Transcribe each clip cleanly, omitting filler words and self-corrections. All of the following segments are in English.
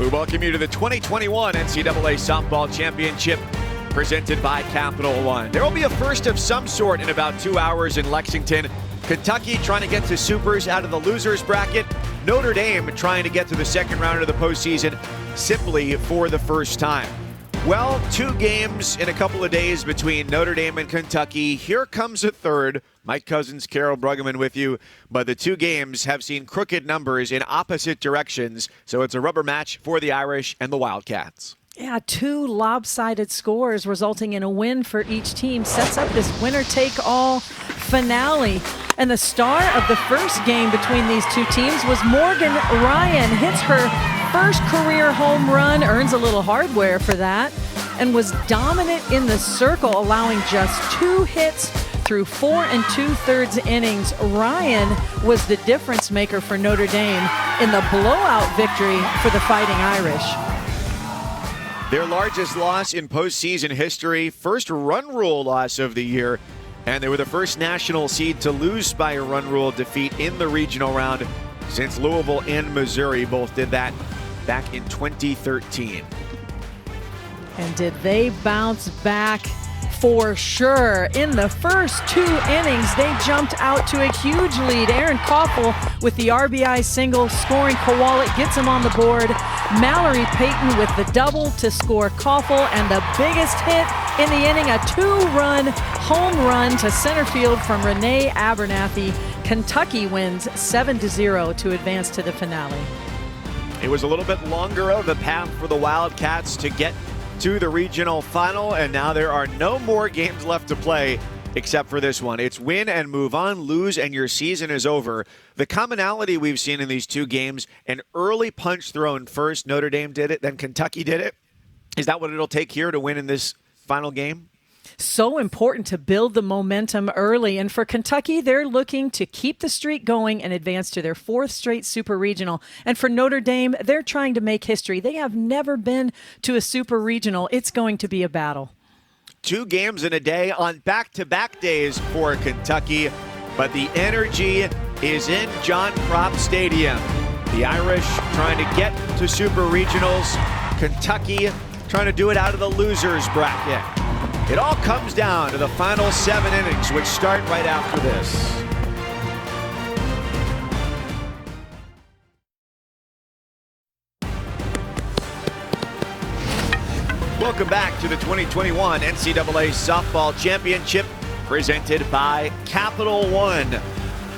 We welcome you to the 2021 NCAA Softball Championship presented by Capital One. There will be a first of some sort in about 2 hours in Lexington. Kentucky trying to get to supers out of the losers bracket. Notre Dame trying to get to the second round of the postseason simply for the first time. Well, 2 games in a couple of days between Notre Dame and Kentucky. Here comes a third. Mike Cousins, Carol Bruggeman with you. But the 2 games have seen crooked numbers in opposite directions. So it's a rubber match for the Irish and the Wildcats. Yeah, 2 lopsided scores resulting in a win for each team sets up this winner-take-all finale. And the star of the first game between these 2 teams was Morgan Ryan. Hits her first career home run, earns a little hardware for that, and was dominant in the circle, allowing just 2 hits through 4 2/3 innings. Ryan was the difference maker for Notre Dame in the blowout victory for the Fighting Irish. Their largest loss in postseason history, first run rule loss of the year, and they were the first national seed to lose by a run rule defeat in the regional round since Louisville and Missouri both did that back in 2013. And did they bounce back? For sure. In the first 2 innings, they jumped out to a huge lead. Aaron Koffel with the RBI single, scoring Kowalik, gets him on the board. Mallory Payton with the double to score Koffel, and the biggest hit in the inning, a 2-run home run to center field from Renee Abernathy. Kentucky wins 7-0 to advance to the finale. It was a little bit longer of a path for the Wildcats to get to the regional final, and now there are no more games left to play except for this one. It's win and move on, lose and your season is over. The commonality we've seen in these 2 games, an early punch thrown first. Notre Dame did it, then Kentucky did it. Is that what it'll take here to win in this final game? So important to build the momentum early. And for Kentucky, they're looking to keep the streak going and advance to their 4th straight super regional. And for Notre Dame, they're trying to make history. They have never been to a super regional. It's going to be a battle. 2 games in a day on back-to-back days for Kentucky, but the energy is in John Kropp Stadium. The Irish trying to get to super regionals. Kentucky trying to do it out of the losers bracket. It all comes down to the final 7 innings, which start right after this. Welcome back to the 2021 NCAA Softball Championship presented by Capital One.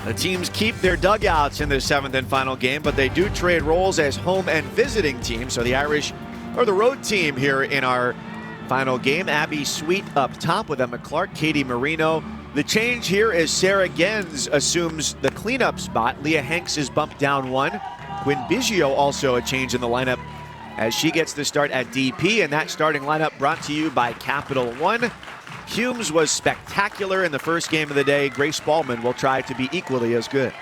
The teams keep their dugouts in the 7th and final game, but they do trade roles as home and visiting teams. So the Irish are the road team here in our final game. Abby Sweet up top with Emma Clark, Katie Marino. The change here is Sarah Gens assumes the cleanup spot. Leah Hanks is bumped down 1. Quinn Biggio also a change in the lineup as she gets the start at DP, and that starting lineup brought to you by Capital One. Humes was spectacular in the first game of the day. Grace Ballman will try to be equally as good.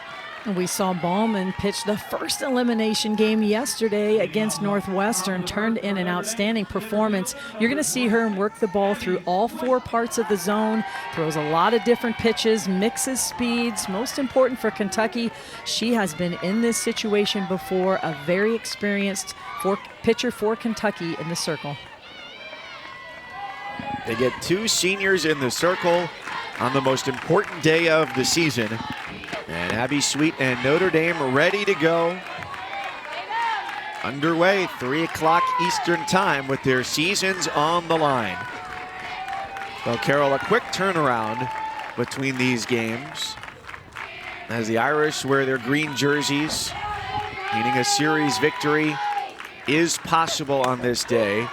We saw Ballman pitch the first elimination game yesterday against Northwestern, turned in an outstanding performance. You're going to see her work the ball through all 4 parts of the zone, throws a lot of different pitches, mixes speeds. Most important for Kentucky, she has been in this situation before, a very experienced pitcher for Kentucky in the circle. They get 2 seniors in the circle on the most important day of the season. And Abby Sweet and Notre Dame ready to go. Underway, 3 o'clock Eastern time with their seasons on the line. Well, Carol, a quick turnaround between these games as the Irish wear their green jerseys, meaning a series victory is possible on this day.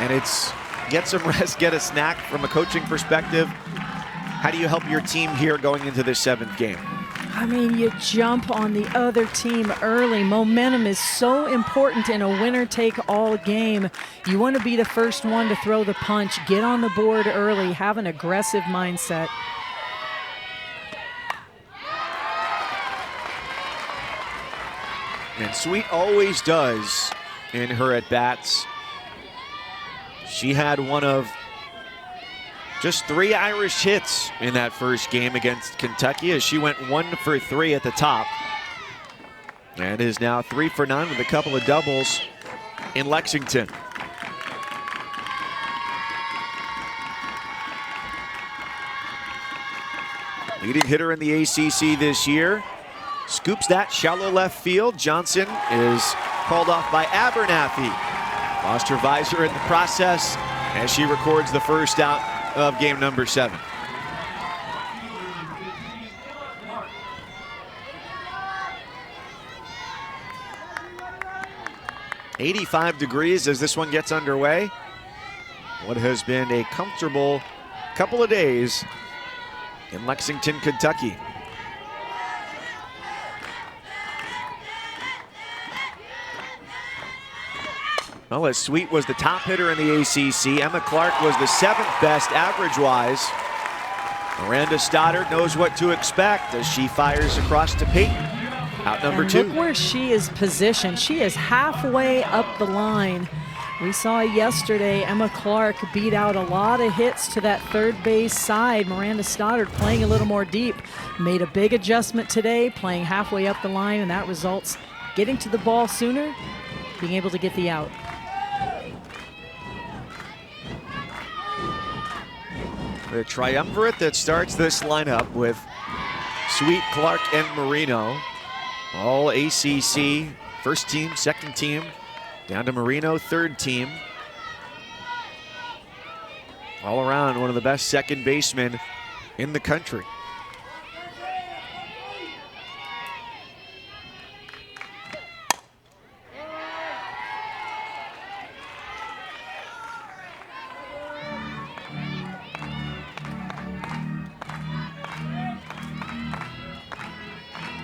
And it's get some rest, get a snack from a coaching perspective. How do you help your team here going into this 7th game? I mean, you jump on the other team early. Momentum is so important in a winner-take-all game. You want to be the first one to throw the punch, get on the board early, have an aggressive mindset. And Sweet always does in her at-bats. She had one of just 3 Irish hits in that first game against Kentucky as she went 1 for 3 at the top. and is now 3 for 9 with a couple of doubles in Lexington. Leading hitter in the ACC this year. Scoops that shallow left field. Johnson is called off by Abernathy. Lost her visor in the process as she records the first out of game number 7. "85 degrees as this one gets underway. What has been a comfortable couple of days in Lexington, Kentucky. Well, as Sweet was the top hitter in the ACC, Emma Clark was the 7th best average-wise. Miranda Stoddard knows what to expect as she fires across to Peyton. Out number 2. Look where she is positioned. She is halfway up the line. We saw yesterday Emma Clark beat out a lot of hits to that third base side. Miranda Stoddard playing a little more deep. Made a big adjustment today, playing halfway up the line, and that results getting to the ball sooner, being able to get the out. The triumvirate that starts this lineup with Sweet, Clark, and Marino. All ACC, first team, second team. Down to Marino, third team. All around, one of the best second basemen in the country.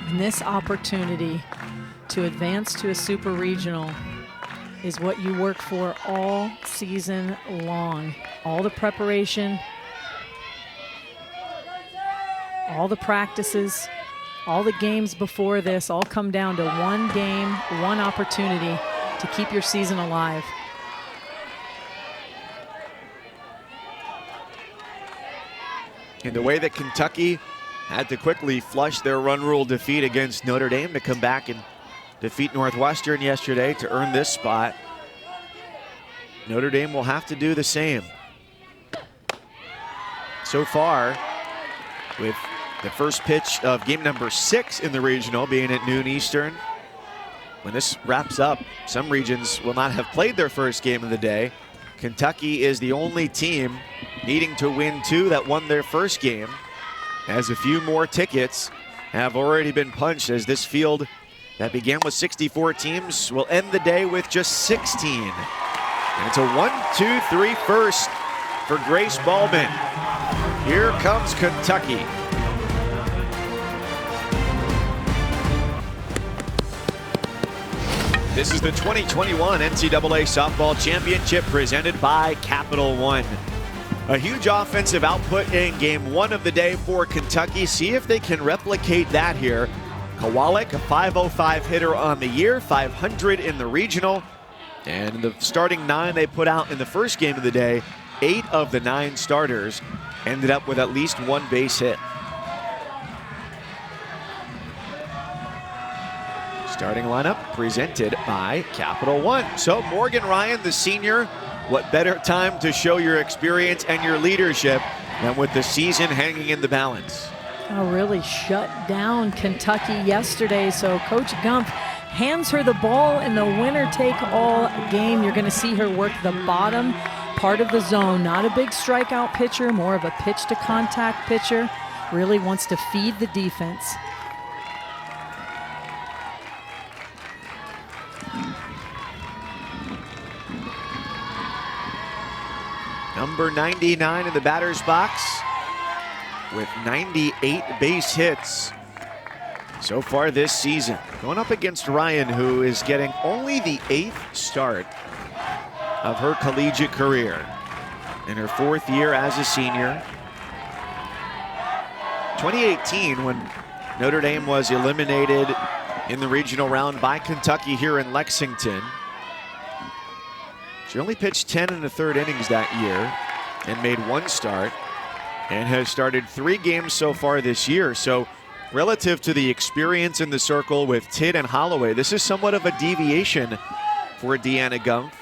And this opportunity to advance to a super regional is what you work for all season long. All the preparation, all the practices, all the games before this all come down to one game, one opportunity to keep your season alive. In the way that Kentucky had to quickly flush their run rule defeat against Notre Dame to come back and defeat Northwestern yesterday to earn this spot, Notre Dame will have to do the same. So far, with the first pitch of game number 6 in the regional being at noon Eastern. When this wraps up, some regions will not have played their first game of the day. Kentucky is the only team needing to win 2 that won their first game, as a few more tickets have already been punched, as this field that began with 64 teams will end the day with just 16. And it's a 1-2-3 first for Grace Ballman. Here comes Kentucky. This is the 2021 NCAA Softball Championship presented by Capital One. A huge offensive output in game 1 of the day for Kentucky. See if they can replicate that here. Kowalik, a .505 hitter on the year, 500 in the regional. And the starting 9 they put out in the first game of the day, 8 of the 9 starters ended up with at least 1 base hit. Starting lineup presented by Capital One. So Morgan Ryan, the senior, what better time to show your experience and your leadership than with the season hanging in the balance? Really shut down Kentucky yesterday. So Coach Gumpf hands her the ball in the winner-take-all game. You're going to see her work the bottom part of the zone. Not a big strikeout pitcher, more of a pitch-to-contact pitcher. Really wants to feed the defense. Number 99 in the batter's box with 98 base hits so far this season. Going up against Ryan, who is getting only the 8th start of her collegiate career in her 4th year as a senior. 2018, when Notre Dame was eliminated in the regional round by Kentucky here in Lexington. She only pitched 10 1/3 innings that year and made 1 start, and has started 3 games so far this year. So relative to the experience in the circle with Tidd and Holloway, this is somewhat of a deviation for Deanna Gumpf.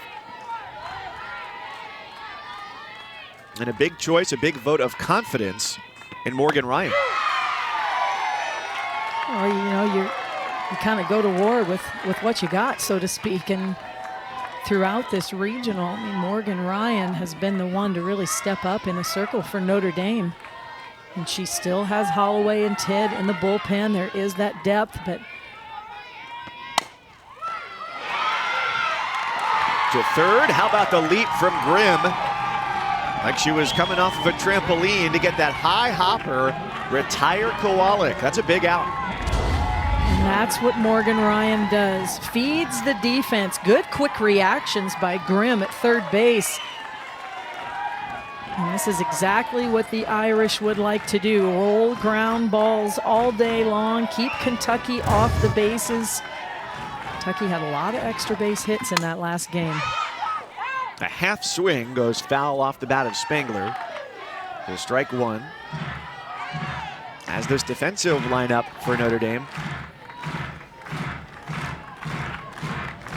And a big choice, a big vote of confidence in Morgan Ryan. Well, you know, you kind of go to war with what you got, so to speak. And throughout this regional, I mean, Morgan Ryan has been the one to really step up in the circle for Notre Dame. And she still has Holloway and Tidd in the bullpen. There is that depth, but to third, how about the leap from Grimm? Like she was coming off of a trampoline to get that high hopper, retire Kowalik. That's a big out. And that's what Morgan Ryan does. Feeds the defense. Good quick reactions by Grimm at third base. And this is exactly what the Irish would like to do. Roll ground balls all day long. Keep Kentucky off the bases. Kentucky had a lot of extra base hits in that last game. A half swing goes foul off the bat of Spangler. To strike one. As this defensive lineup for Notre Dame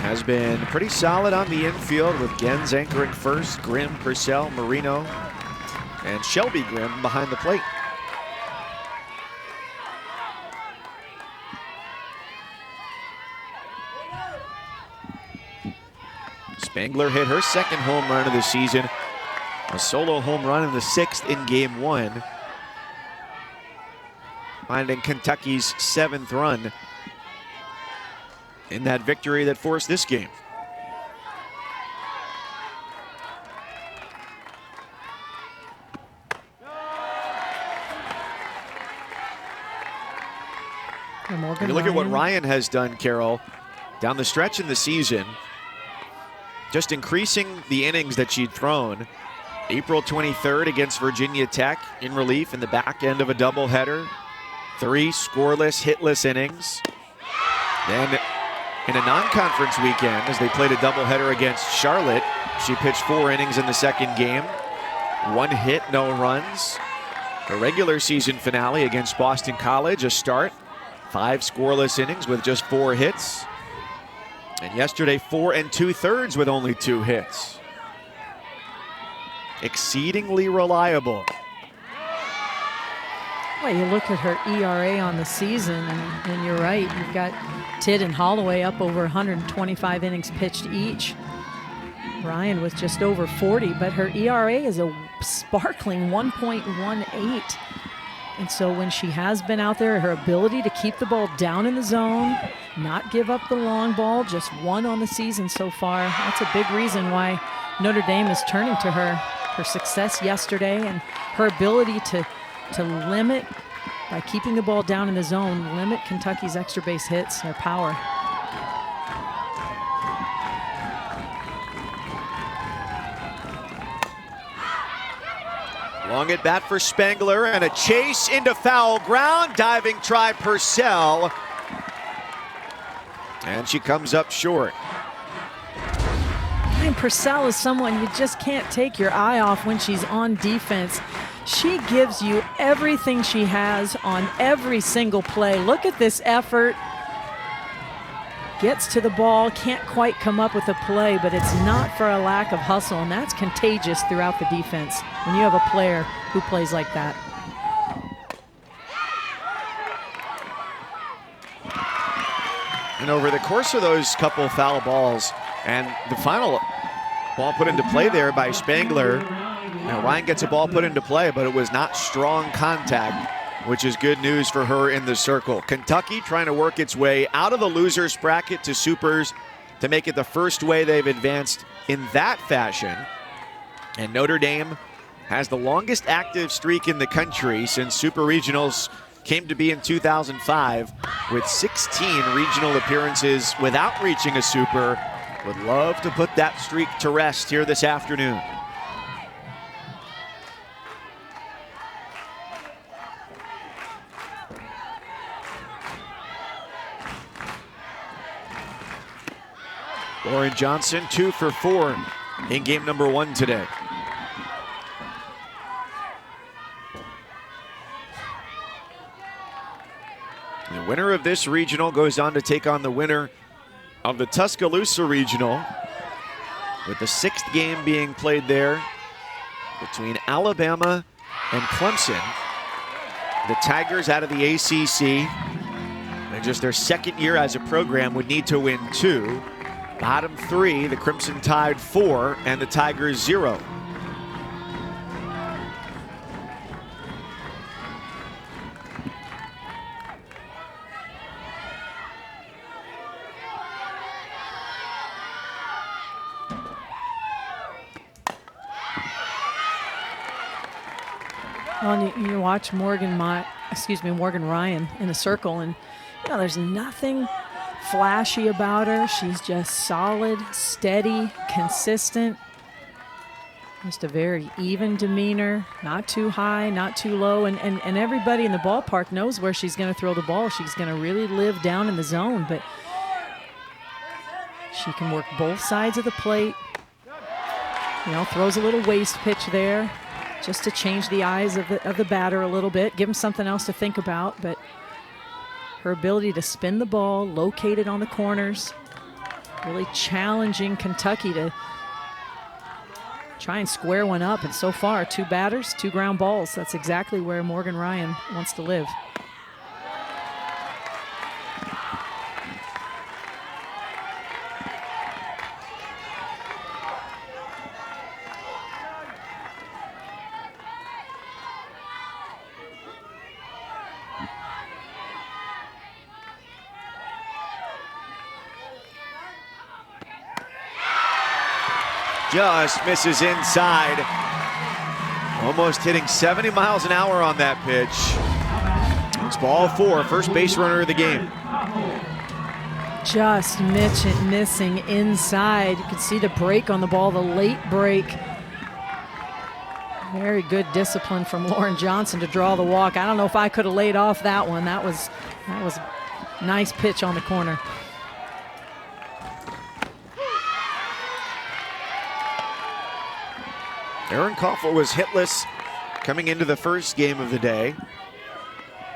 has been pretty solid on the infield, with Gens anchoring first, Grimm, Purcell, Marino, and Shelby Grimm behind the plate. Spangler hit her second home run of the season, a solo home run in the 6th in game 1, finding Kentucky's 7th run in that victory that forced this game. You look at what Ryan has done, Carol, down the stretch in the season, just increasing the innings that she'd thrown. April 23rd against Virginia Tech in relief in the back end of a doubleheader. 3 scoreless, hitless innings. Then in a non-conference weekend, as they played a doubleheader against Charlotte, she pitched 4 innings in the second game. 1 hit, no runs. The regular season finale against Boston College, a start. 5 scoreless innings with just 4 hits. And yesterday, 4 2/3 with only 2 hits. Exceedingly reliable. Well, you look at her ERA on the season, and you're right. You've got Tidd and Holloway up over 125 innings pitched each. Ryan with just over 40, but her ERA is a sparkling 1.18. And so when she has been out there, her ability to keep the ball down in the zone, not give up the long ball, just 1 on the season so far. That's a big reason why Notre Dame is turning to her. Her success yesterday and her ability to limit, by keeping the ball down in the zone, limit Kentucky's extra base hits, their power. Long at bat for Spangler, and a chase into foul ground. Diving try, Purcell. And she comes up short. And Purcell is someone you just can't take your eye off when she's on defense. She gives you everything she has on every single play. Look at this effort. Gets to the ball, can't quite come up with a play, but it's not for a lack of hustle, and that's contagious throughout the defense when you have a player who plays like that. And over the course of those couple foul balls and the final ball put into play there by Spangler, now Ryan gets a ball put into play, but it was not strong contact, which is good news for her in the circle. Kentucky trying to work its way out of the losers bracket to supers to make it the first way they've advanced in that fashion. And Notre Dame has the longest active streak in the country since Super Regionals came to be in 2005, with 16 regional appearances without reaching a super. Would love to put that streak to rest here this afternoon. Lauren Johnson 2 for 4 in game number 1 today. The winner of this regional goes on to take on the winner of the Tuscaloosa regional, with the 6th game being played there between Alabama and Clemson. The Tigers out of the ACC, in just their 2nd year as a program, would need to win 2. Bottom 3, the Crimson Tide 4 and the Tigers 0. Well, you watch Morgan Ryan in a circle, and there's nothing flashy about her. She's just solid, steady, consistent. Just a very even demeanor, not too high, not too low, and everybody in the ballpark knows where she's going to throw the ball. She's going to really live down in the zone, but she can work both sides of the plate. Throws a little waist pitch there, just to change the eyes of the batter a little bit, give him something else to think about. But her ability to spin the ball, locate it on the corners, really challenging Kentucky to try and square one up. And so far, 2 batters, 2 ground balls. That's exactly where Morgan Ryan wants to live. Just misses inside. Almost hitting 70 miles an hour on that pitch. It's ball 4, first base runner of the game. Just missing inside. You can see the break on the ball, the late break. Very good discipline from Lauren Johnson to draw the walk. I don't know if I could have laid off that one. That was a nice pitch on the corner. Erin Koffel was hitless coming into the first game of the day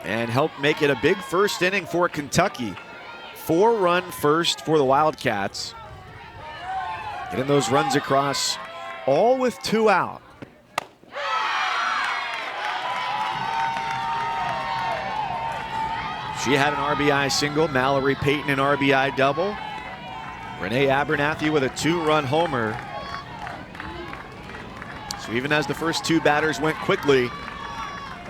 and helped make it a big first inning for Kentucky. 4-run first for the Wildcats. Getting those runs across, all with 2 out. She had an RBI single, Mallory Payton an RBI double. Renee Abernathy with a 2-run homer. So even as the first 2 batters went quickly,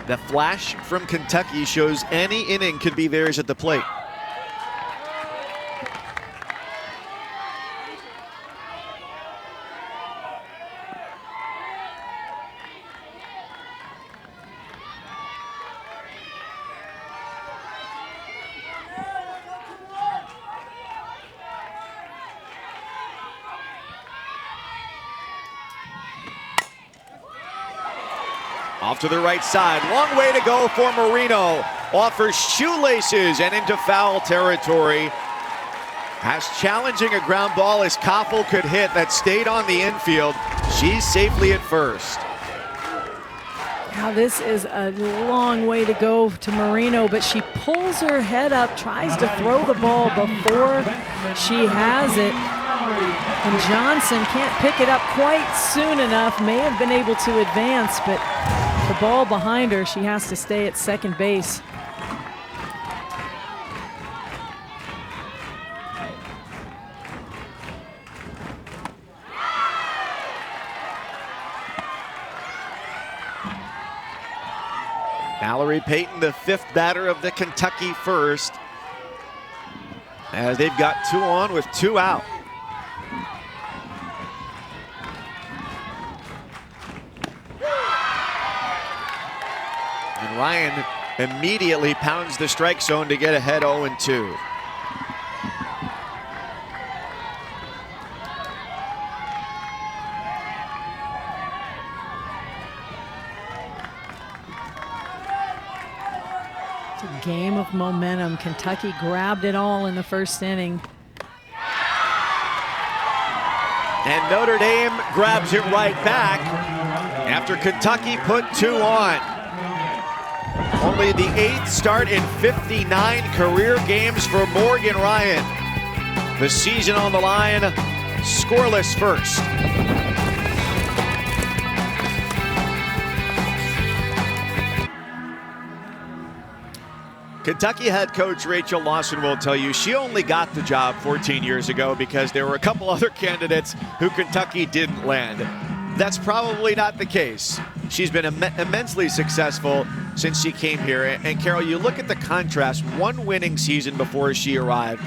the flash from Kentucky shows any inning could be theirs at the plate. Off to the right side, long way to go for Marino. Offers shoelaces and into foul territory. As challenging a ground ball as Koffel could hit that stayed on the infield. She's safely at first. Now this is a long way to go to Marino, but she pulls her head up, tries to throw the ball before she has it. And Johnson can't pick it up quite soon enough. May have been able to advance, but the ball behind her, she has to stay at second base. Mallory Payton, the 5th batter of the Kentucky first, as they've got 2 on with 2 out. And Ryan immediately pounds the strike zone to get ahead 0-2. It's a game of momentum. Kentucky grabbed it all in the first inning. And Notre Dame grabs it right back after Kentucky put 2 on. Only the 8th start in 59 career games for Morgan Ryan. The season on the line, scoreless first. Kentucky head coach Rachel Lawson will tell you she only got the job 14 years ago because there were a couple other candidates who Kentucky didn't land. That's probably not the case. She's been immensely successful since she came here. And Carol, you look at the contrast, one winning season before she arrived.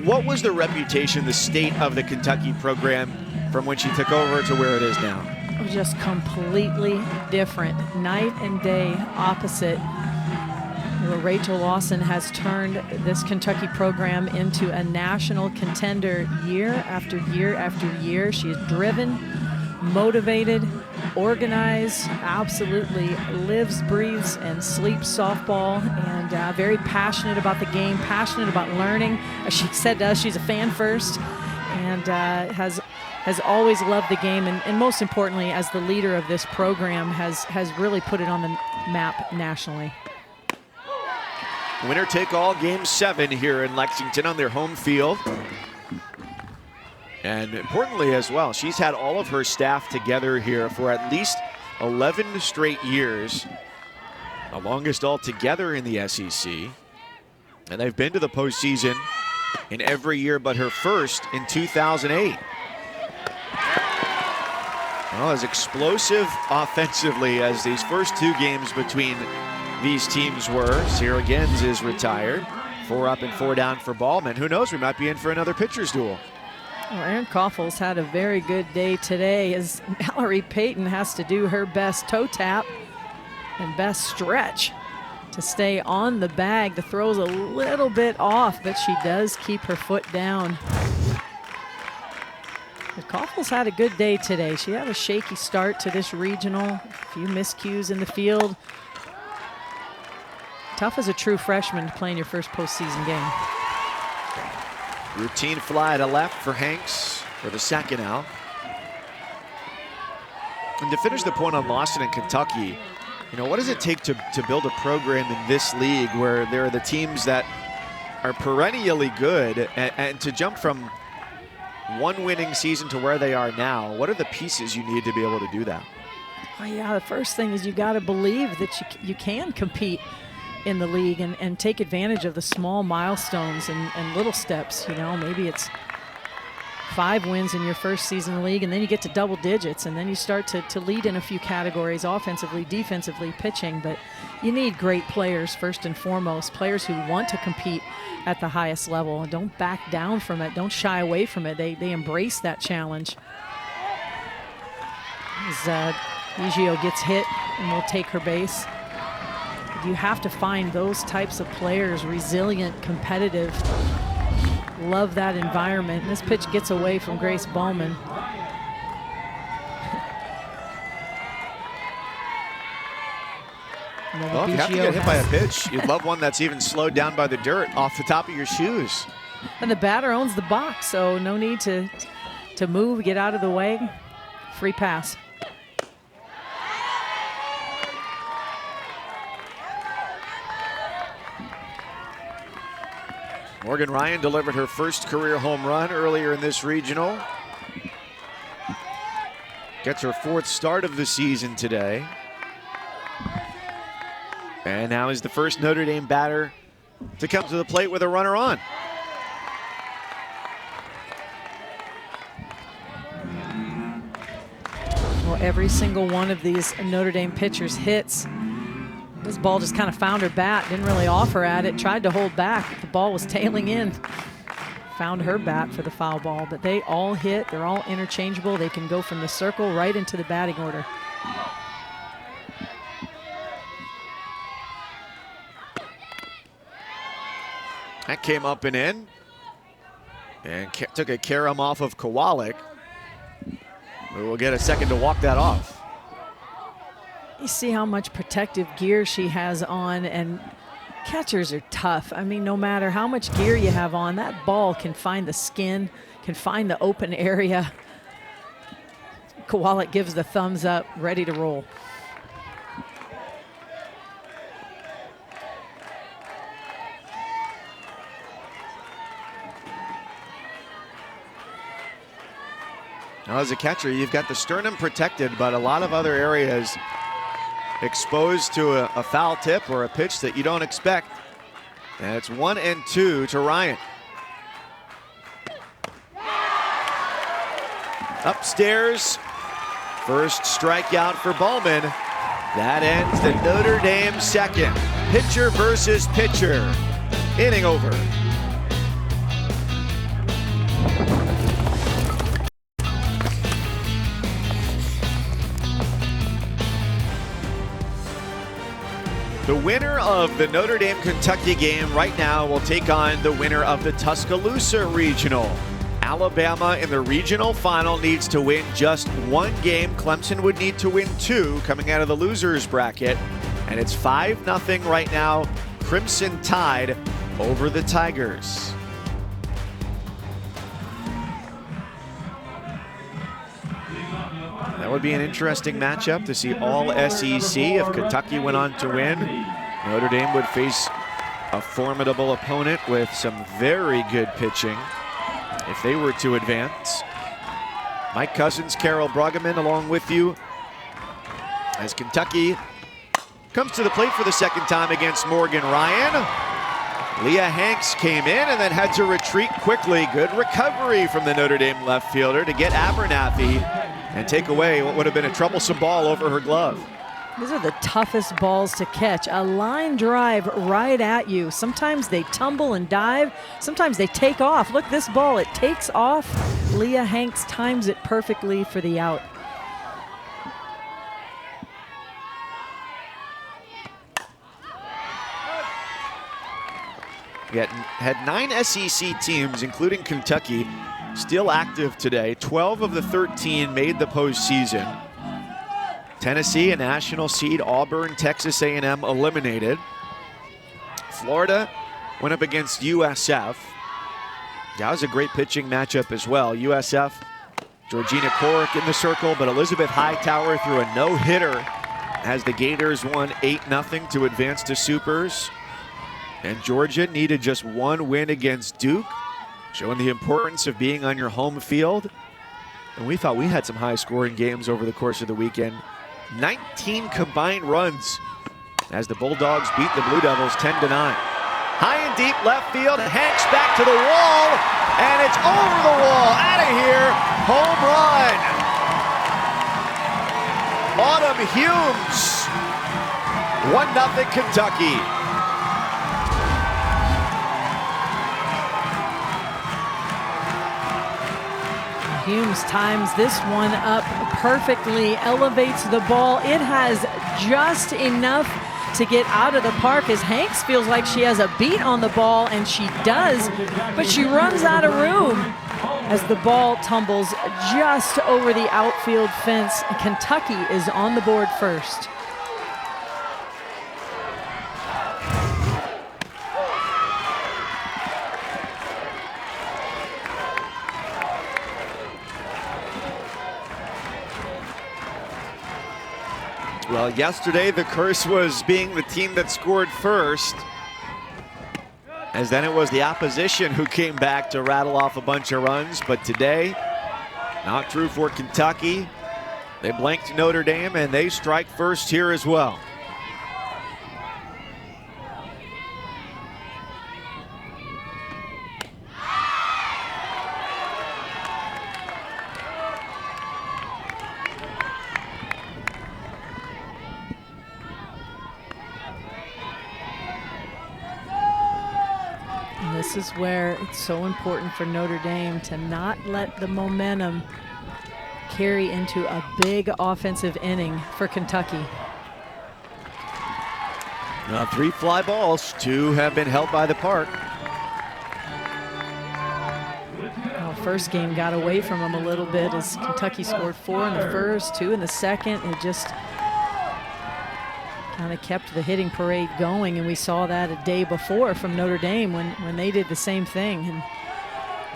What was the reputation, the state of the Kentucky program from when she took over to where it is now? Just completely different, night and day opposite. Rachel Lawson has turned this Kentucky program into a national contender year after year after year. She is driven, motivated, organized, absolutely lives, breathes, and sleeps softball, and very passionate about the game, passionate about learning. As she said to us, she's a fan first, and has always loved the game, and most importantly, as the leader of this program, has really put it on the map nationally. Winner take all game 7 here in Lexington on their home field. And importantly as well, she's had all of her staff together here for at least 11 straight years. The longest altogether in the SEC. And they've been to the postseason in every year but her first in 2008. Well, as explosive offensively as these first 2 games between these teams were. Sarah Gens is retired. 4 up and 4 down for Ballman. Who knows, we might be in for another pitcher's duel. Well, Erin Koffels had a very good day today as Mallory Payton has to do her best toe tap and best stretch to stay on the bag. The throw's a little bit off, but she does keep her foot down. But Koffels had a good day today. She had a shaky start to this regional, a few miscues in the field. Tough as a true freshman to play in your first postseason game. Routine fly to left for Hanks for the second out. And to finish the point on Lawson and Kentucky, you know, what does it take to build a program in this league where there are the teams that are perennially good, and to jump from one winning season to where they are now? What are the pieces you need to be able to do that? Well, yeah, the first thing is you got to believe that you can compete in the league and take advantage of the small milestones and little steps. You know, maybe it's 5 wins in your first season in the league, and then you get to double digits, and then you start to lead in a few categories, offensively, defensively, pitching. But you need great players first and foremost, players who want to compete at the highest level and don't back down from it, don't shy away from it. They embrace that challenge. As Biggio gets hit and will take her base. You have to find those types of players, resilient, competitive, love that environment. And this pitch gets away from Grace Ballman. Well, if you have to get hit by a pitch, you'd love one that's even slowed down by the dirt off the top of your shoes. And the batter owns the box, so no need to move, get out of the way. Free pass. Morgan Ryan delivered her first career home run earlier in this regional. Gets her 4th start of the season today. And now is the first Notre Dame batter to come to the plate with a runner on. Well, every single one of these Notre Dame pitchers hits. This ball just kind of found her bat, didn't really offer at it, tried to hold back. The ball was tailing in. Found her bat for the foul ball, but they all hit. They're all interchangeable. They can go from the circle right into the batting order. That came up and in. And took a carom off of Kowalik. We will get a second to walk that off. You see how much protective gear she has on, and catchers are tough. I mean, no matter how much gear you have on, that ball can find the skin, can find the open area. Kowalik gives the thumbs up, ready to roll. Now, as a catcher, you've got the sternum protected, but a lot of other areas exposed to a foul tip or a pitch that you don't expect. And it's 1-2 to Ryan. Upstairs, first strikeout for Bowman. That ends the Notre Dame second. Pitcher versus pitcher. Inning over. The winner of the Notre Dame-Kentucky game right now will take on the winner of the Tuscaloosa Regional. Alabama in the regional final needs to win just one game. Clemson would need to win two coming out of the losers bracket. And it's 5-0 right now. Crimson Tide over the Tigers. That would be an interesting matchup to see all SEC. If Kentucky went on to win, Notre Dame would face a formidable opponent with some very good pitching if they were to advance. Mike Cousins, Carol Bruggeman along with you as Kentucky comes to the plate for the second time against Morgan Ryan. Leah Hanks came in and then had to retreat quickly. Good recovery from the Notre Dame left fielder to get Abernathy and take away what would have been a troublesome ball over her glove. These are the toughest balls to catch. A line drive right at you. Sometimes they tumble and dive. Sometimes they take off. Look, this ball, it takes off. Leah Hanks times it perfectly for the out. We had 9 SEC teams, including Kentucky, still active today. 12 of the 13 made the postseason. Tennessee, a national seed, Auburn, Texas A&M eliminated. Florida went up against USF. That was a great pitching matchup as well. USF, Georgina Corrick in the circle, but Elizabeth Hightower threw a no-hitter as the Gators won 8-0 to advance to Supers. And Georgia needed just one win against Duke, showing the importance of being on your home field. And we thought we had some high-scoring games over the course of the weekend. 19 combined runs as the Bulldogs beat the Blue Devils 10-9. High and deep left field, Hanks back to the wall, and it's over the wall, out of here, home run. Autumn Humes, 1-0 Kentucky. Humes times this one up perfectly, elevates the ball. It has just enough to get out of the park as Hanks feels like she has a beat on the ball, and she does, but she runs out of room as the ball tumbles just over the outfield fence. Kentucky is on the board first. Well, yesterday the curse was being the team that scored first, as then it was the opposition who came back to rattle off a bunch of runs. But today, not true for Kentucky. They blanked Notre Dame and they strike first here as well. This is where it's so important for Notre Dame to not let the momentum carry into a big offensive inning for Kentucky. Now 3 fly balls, 2 have been held by the park. Well, first game got away from them a little bit as Kentucky scored 4 in the first, 2 in the second. It just kind of kept the hitting parade going, and we saw that a day before from Notre Dame when they did the same thing. And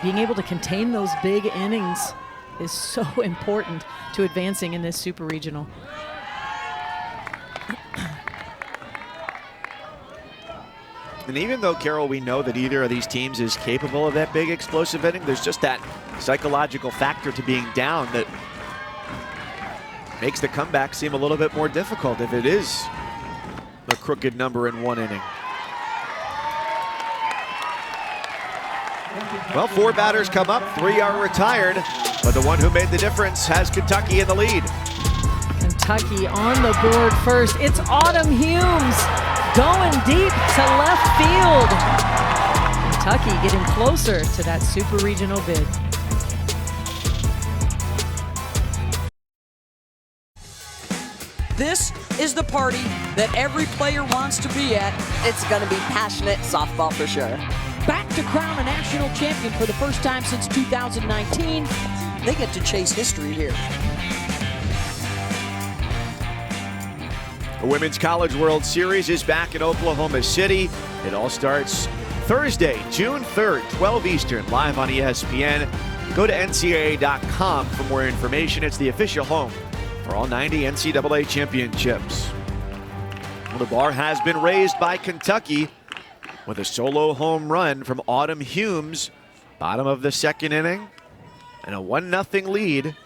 being able to contain those big innings is so important to advancing in this super regional. And even though, Carol, we know that either of these teams is capable of that big explosive inning, there's just that psychological factor to being down that makes the comeback seem a little bit more difficult if it is a crooked number in one inning. Well, 4 batters come up, 3 are retired, but the one who made the difference has Kentucky in the lead. Kentucky on the board first. It's Autumn Humes going deep to left field. Kentucky getting closer to that super regional bid. This is the party that every player wants to be at. It's going to be passionate softball for sure. Back to crown a national champion for the first time since 2019. They get to chase history here. The Women's College World Series is back in Oklahoma City. It all starts Thursday, June 3rd, 12 Eastern, live on ESPN. Go to NCAA.com for more information. It's the official home for all 90 NCAA championships. Well, the bar has been raised by Kentucky with a solo home run from Autumn Humes, bottom of the second inning, and a 1-0 lead.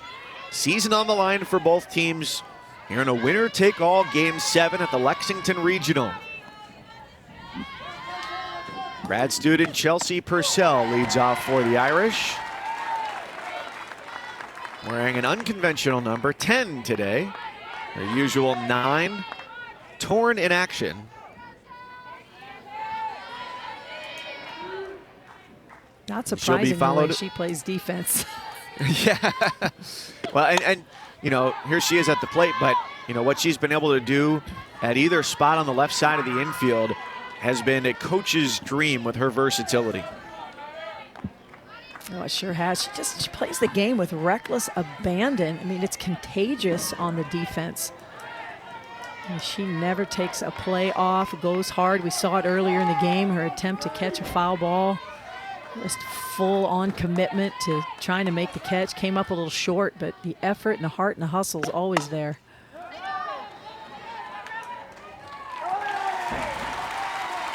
Season on the line for both teams here in a winner-take-all Game 7 at the Lexington Regional. Grad student Chelsea Purcell leads off for the Irish, wearing an unconventional number 10 today. Her usual 9, torn in action. Not surprising the way followed. she plays defense. Yeah. Well, and you know, here she is at the plate, but you know what she's been able to do at either spot on the left side of the infield has been a coach's dream with her versatility. Oh, it sure has. She plays the game with reckless abandon. I mean, it's contagious on the defense. And she never takes a play off, goes hard. We saw it earlier in the game, her attempt to catch a foul ball. Just full on commitment to trying to make the catch. Came up a little short, but the effort and the heart and the hustle is always there.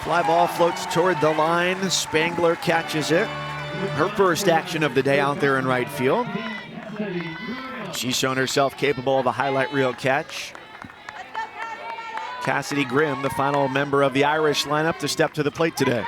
Fly ball floats toward the line. Spangler catches it. Her first action of the day out there in right field. She's shown herself capable of a highlight reel catch. Cassidy Grimm, the final member of the Irish lineup to step to the plate today.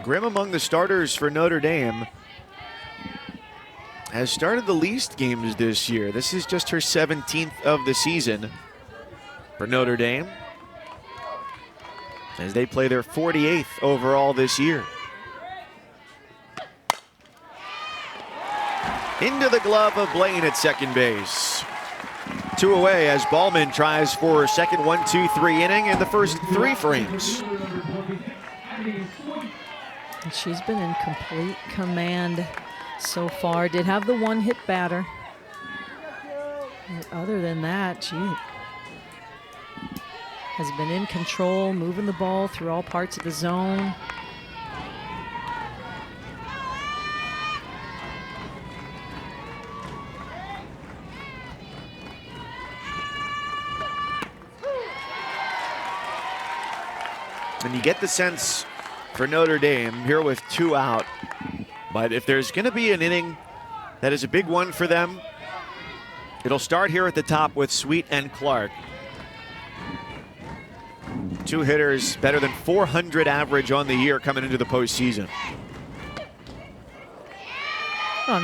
Grimm, among the starters for Notre Dame, has started the least games this year. This is just her 17th of the season for Notre Dame, as they play their 48th overall this year. Into the glove of Blaine at second base. 2 away as Ballman tries for a second 1-2-3 inning in the first 3 frames. And she's been in complete command so far. Did have the 1-hit batter. But other than that, she has been in control, moving the ball through all parts of the zone. And you get the sense for Notre Dame here with 2 out, but if there's going to be an inning that is a big one for them, it'll start here at the top with Sweet and Clark. 2 hitters better than 400 average on the year coming into the postseason.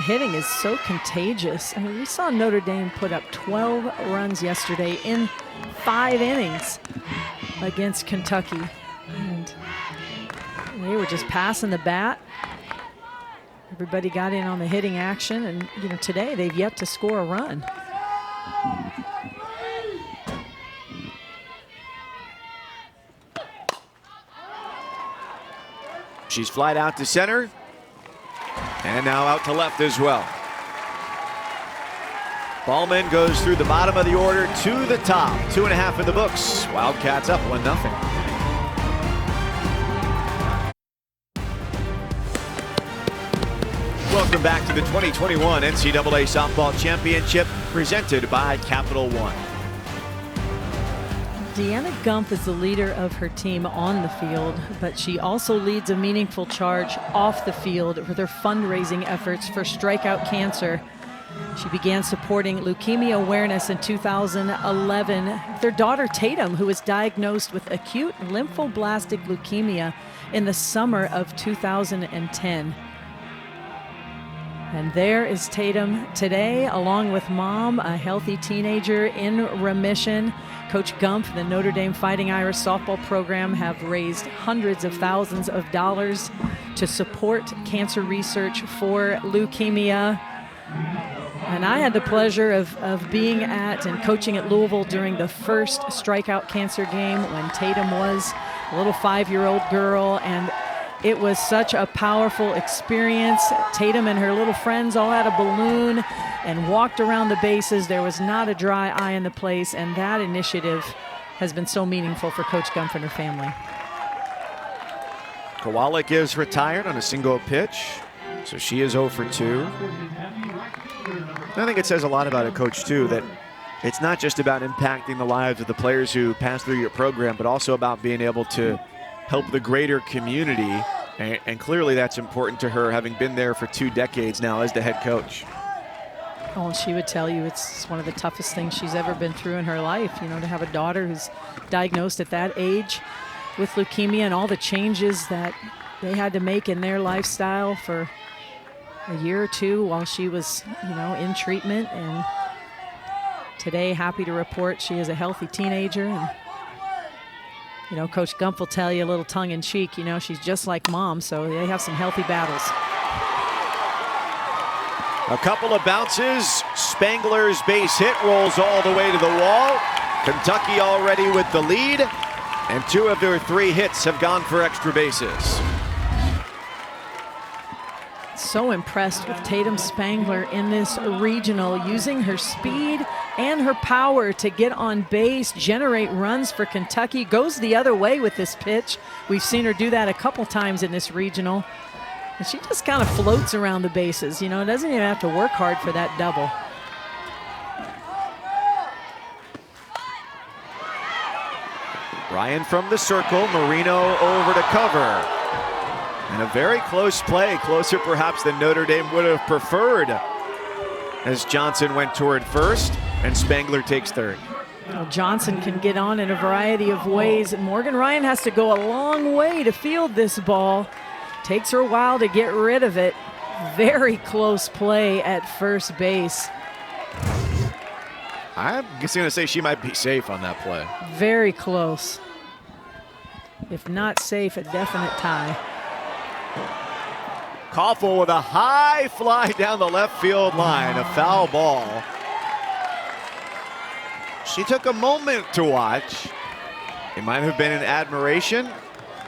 Hitting is so contagious. I mean, we saw Notre Dame put up 12 runs yesterday in 5 innings against Kentucky. And they were just passing the bat. Everybody got in on the hitting action, and you know, today they've yet to score a run. She's flied out to center, and now out to left as well. Ballman goes through the bottom of the order to the top. 2.5 in the books. Wildcats up 1-0. Welcome back to the 2021 NCAA Softball Championship presented by Capital One. Deanna Gumpf is the leader of her team on the field, but she also leads a meaningful charge off the field with her fundraising efforts for Strikeout Cancer. She began supporting leukemia awareness in 2011 with her daughter Tatum, who was diagnosed with acute lymphoblastic leukemia in the summer of 2010. And there is Tatum today, along with mom, a healthy teenager in remission. Coach Gumpf, the Notre Dame Fighting Irish softball program, have raised hundreds of thousands of dollars to support cancer research for leukemia. And I had the pleasure of being at and coaching at Louisville during the first Strikeout Cancer game when Tatum was a little 5-year-old girl, and it was such a powerful experience. Tatum and her little friends all had a balloon and walked around the bases. There was not a dry eye in the place, and that initiative has been so meaningful for Coach Gumpf and her family. Kowalik is retired on a single pitch, so she is 0 for 2. I think it says a lot about a coach, too, that it's not just about impacting the lives of the players who pass through your program, but also about being able to help the greater community, and clearly that's important to her, having been there for 2 decades now as the head coach. Oh, and she would tell you it's one of the toughest things she's ever been through in her life, you know, to have a daughter who's diagnosed at that age with leukemia and all the changes that they had to make in their lifestyle for a year or 2 while she was, you know, in treatment. And today, happy to report she is a healthy teenager. And you know, Coach Gumpf will tell you a little tongue-in-cheek, you know, she's just like mom, so they have some healthy battles. A couple of bounces. Spangler's base hit rolls all the way to the wall. Kentucky already with the lead, and 2 of their 3 hits have gone for extra bases. So impressed with Tatum Spangler in this regional, using her speed and her power to get on base, generate runs for Kentucky. Goes the other way with this pitch. We've seen her do that a couple times in this regional. And she just kind of floats around the bases, you know, doesn't even have to work hard for that double. Ryan from the circle, Marino over to cover. And a very close play, closer perhaps than Notre Dame would have preferred, as Johnson went toward first and Spangler takes third. Well, Johnson can get on in a variety of ways, and Morgan Ryan has to go a long way to field this ball. Takes her a while to get rid of it. Very close play at first base. I'm just going to say she might be safe on that play. Very close. If not safe, a definite tie. Koffel with a high fly down the left field line, a foul ball. She took a moment to watch. It might have been an admiration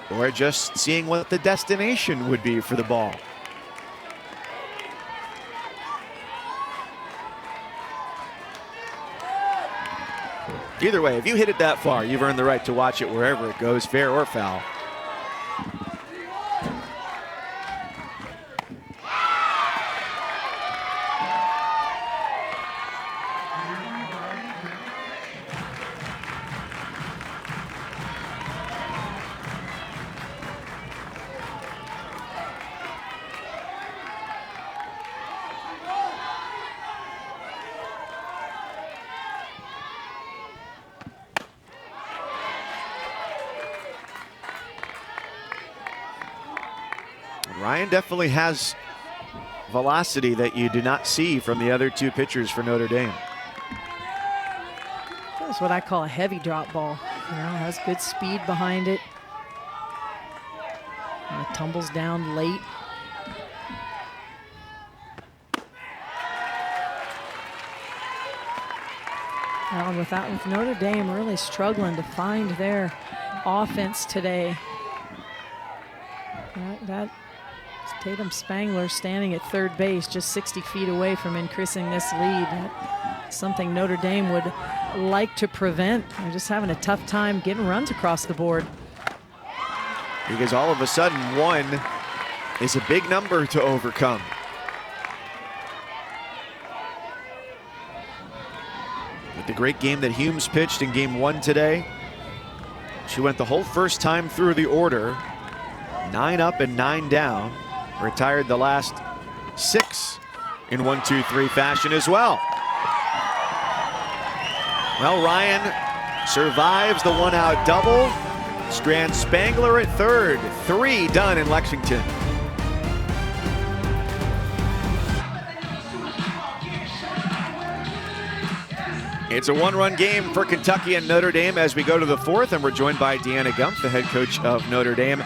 or just seeing what the destination would be for the ball. Either way, if you hit it that far, you've earned the right to watch it wherever it goes, fair or foul. Ryan definitely has velocity that you do not see from the other 2 pitchers for Notre Dame. That's what I call a heavy drop ball. You know, has good speed behind it. And it tumbles down late. Well, with Notre Dame really struggling to find their offense today. That's Tatum Spangler standing at third base, just 60 feet away from increasing this lead. That's something Notre Dame would like to prevent. They're just having a tough time getting runs across the board. Because all of a sudden, 1 is a big number to overcome. With the great game that Humes pitched in game 1 today, she went the whole first time through the order. 9 up and 9 down. Retired the last 6 in 1-2-3 fashion as well. Well, Ryan survives the 1-out double. Strands Spangler at third. 3 done in Lexington. It's a 1-run game for Kentucky and Notre Dame as we go to the 4th, and we're joined by Deanna Gumpf, the head coach of Notre Dame.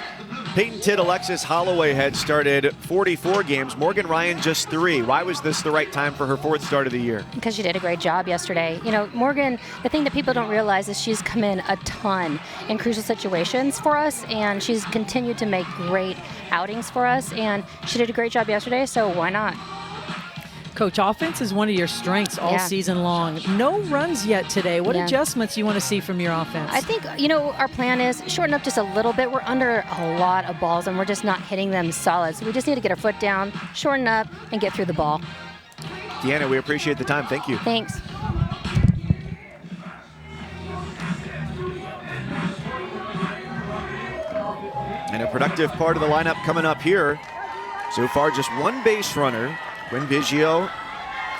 Peyton Tidd, Alexis Holloway had started 44 games. Morgan Ryan just 3. Why was this the right time for her 4th start of the year? Because she did a great job yesterday. You know, Morgan, the thing that people don't realize is she's come in a ton in crucial situations for us, and she's continued to make great outings for us, and she did a great job yesterday, so why not? Coach, offense is one of your strengths all season long. No runs yet today. What adjustments you want to see from your offense? I think, you know, our plan is shorten up just a little bit. We're under a lot of balls, and we're just not hitting them solid. So we just need to get our foot down, shorten up, and get through the ball. Deanna, we appreciate the time. Thank you. Thanks. And a productive part of the lineup coming up here. So far, just 1 base runner. Quinn Biggio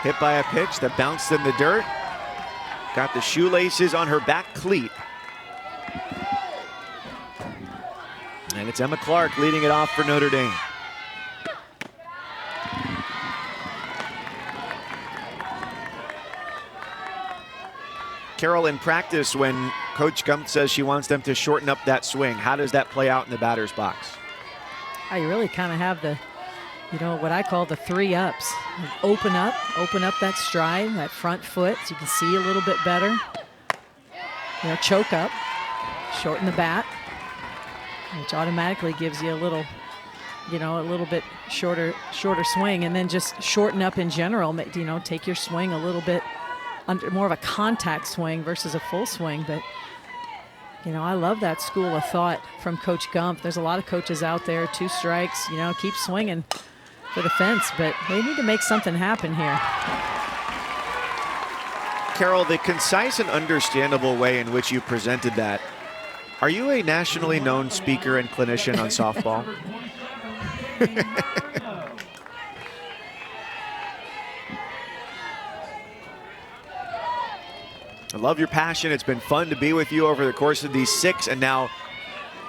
hit by a pitch that bounced in the dirt. Got the shoelaces on her back cleat. And it's Emma Clark leading it off for Notre Dame. Carol, in practice, when Coach Gumpf says she wants them to shorten up that swing, how does that play out in the batter's box? You really kind of have the, you know, what I call the 3 ups. Open up that stride, that front foot, so you can see a little bit better. You know, choke up, shorten the bat, which automatically gives you a little, you know, a little bit shorter swing, and then just shorten up in general. You know, take your swing a little bit under, more of a contact swing versus a full swing. But you know, I love that school of thought from Coach Gumpf. There's a lot of coaches out there, 2 strikes, you know, keep swinging for the fence, but they need to make something happen here. Carol, the concise and understandable way in which you presented that, are you a nationally known speaker and clinician on softball? I love your passion. It's been fun to be with you over the course of these 6 and now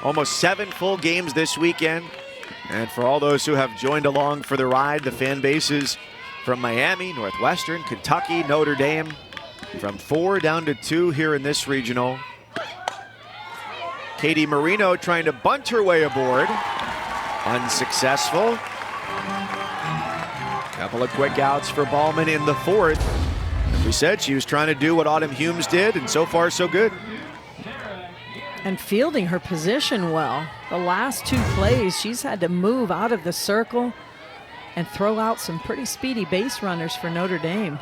almost 7 full games this weekend. And for all those who have joined along for the ride, the fan bases from Miami, Northwestern, Kentucky, Notre Dame, from 4 down to 2 here in this regional. Katie Marino trying to bunt her way aboard. Unsuccessful. Couple of quick outs for Ballman in the 4th. We said she was trying to do what Autumn Humes did, and so far so good. And fielding her position well. The last 2 plays, she's had to move out of the circle and throw out some pretty speedy base runners for Notre Dame.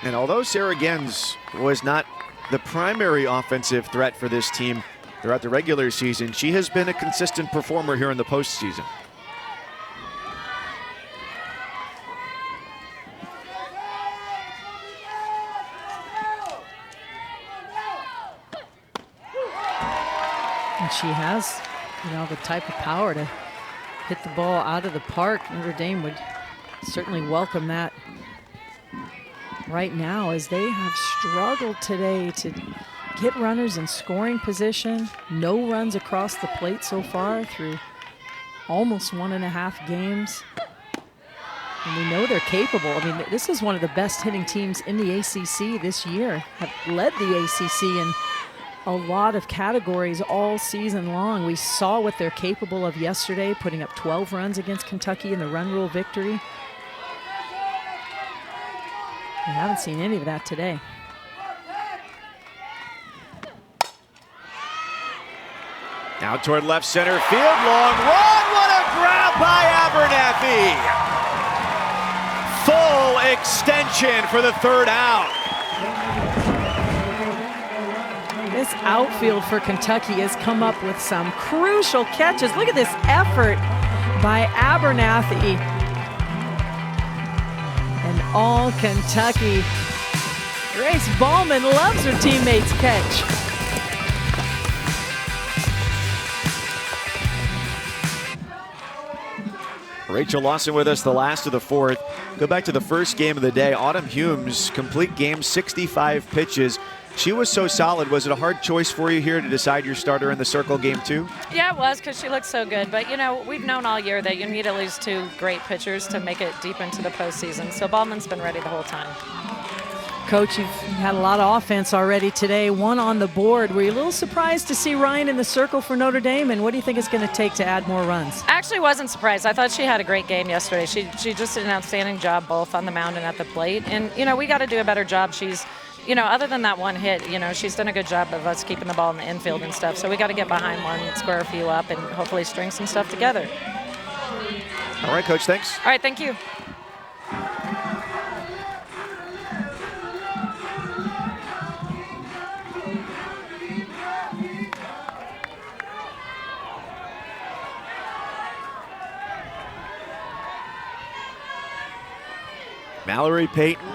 And although Sarah Gens was not the primary offensive threat for this team throughout the regular season, she has been a consistent performer here in the postseason. And she has, you know, the type of power to hit the ball out of the park. Notre Dame would certainly welcome that right now, as they have struggled today to get runners in scoring position. No runs across the plate so far through almost 1.5 games. And we know they're capable. I mean, this is one of the best hitting teams in the ACC this year, have led the ACC in a lot of categories all season long. We saw what they're capable of yesterday, putting up 12 runs against Kentucky in the run rule victory. We haven't seen any of that today. Now toward left center field, long run, what a grab by Abernathy! Full extension for the third out. This outfield for Kentucky has come up with some crucial catches. Look at this effort by Abernathy. And all Kentucky. Grace Ballman loves her teammates' catch. Rachel Lawson with us, the last of the fourth. Go back to the first game of the day. Autumn Humes, complete game, 65 pitches. She was so solid. Was it a hard choice for you here to decide your starter in the Circle game 2? Yeah, it was, because she looked so good. But, you know, we've known all year that you need at least 2 great pitchers to make it deep into the postseason. So Ballman's been ready the whole time. Coach, you've had a lot of offense already today, 1 on the board. Were you a little surprised to see Ryan in the circle for Notre Dame, and what do you think it's going to take to add more runs? I actually wasn't surprised. I thought she had a great game yesterday. She just did an outstanding job both on the mound and at the plate. And, you know, we got to do a better job. She's, you know, other than that one hit, you know, she's done a good job of us keeping the ball in the infield and stuff. So we got to get behind more and square a few up and hopefully string some stuff together. All right, Coach, thanks. All right, thank you. Mallory Payton,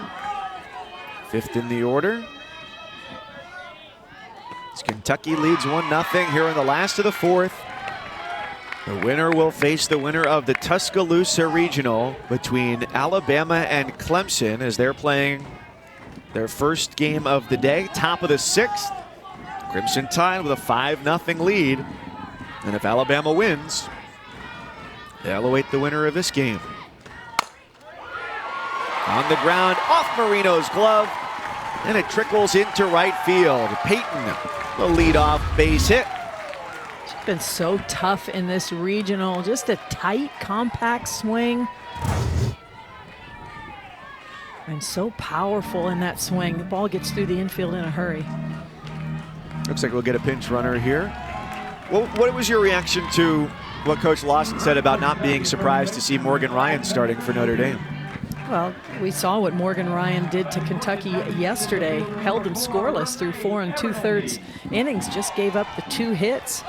5th in the order. As Kentucky leads 1-0 here in the last of the fourth. The winner will face the winner of the Tuscaloosa Regional between Alabama and Clemson as they're playing their first game of the day, top of the 6th. Crimson Tide with a 5-0 lead. And if Alabama wins, they'll await the winner of this game. On the ground, off Marino's glove, and it trickles into right field. Payton, the leadoff base hit. She's been so tough in this regional, just a tight, compact swing. And so powerful in that swing. The ball gets through the infield in a hurry. Looks like we'll get a pinch runner here. Well, what was your reaction to what Coach Lawson said about not being surprised to see Morgan Ryan starting for Notre Dame? Well, we saw what Morgan Ryan did to Kentucky yesterday. Held them scoreless through 4 2/3 innings, just gave up the 2 hits.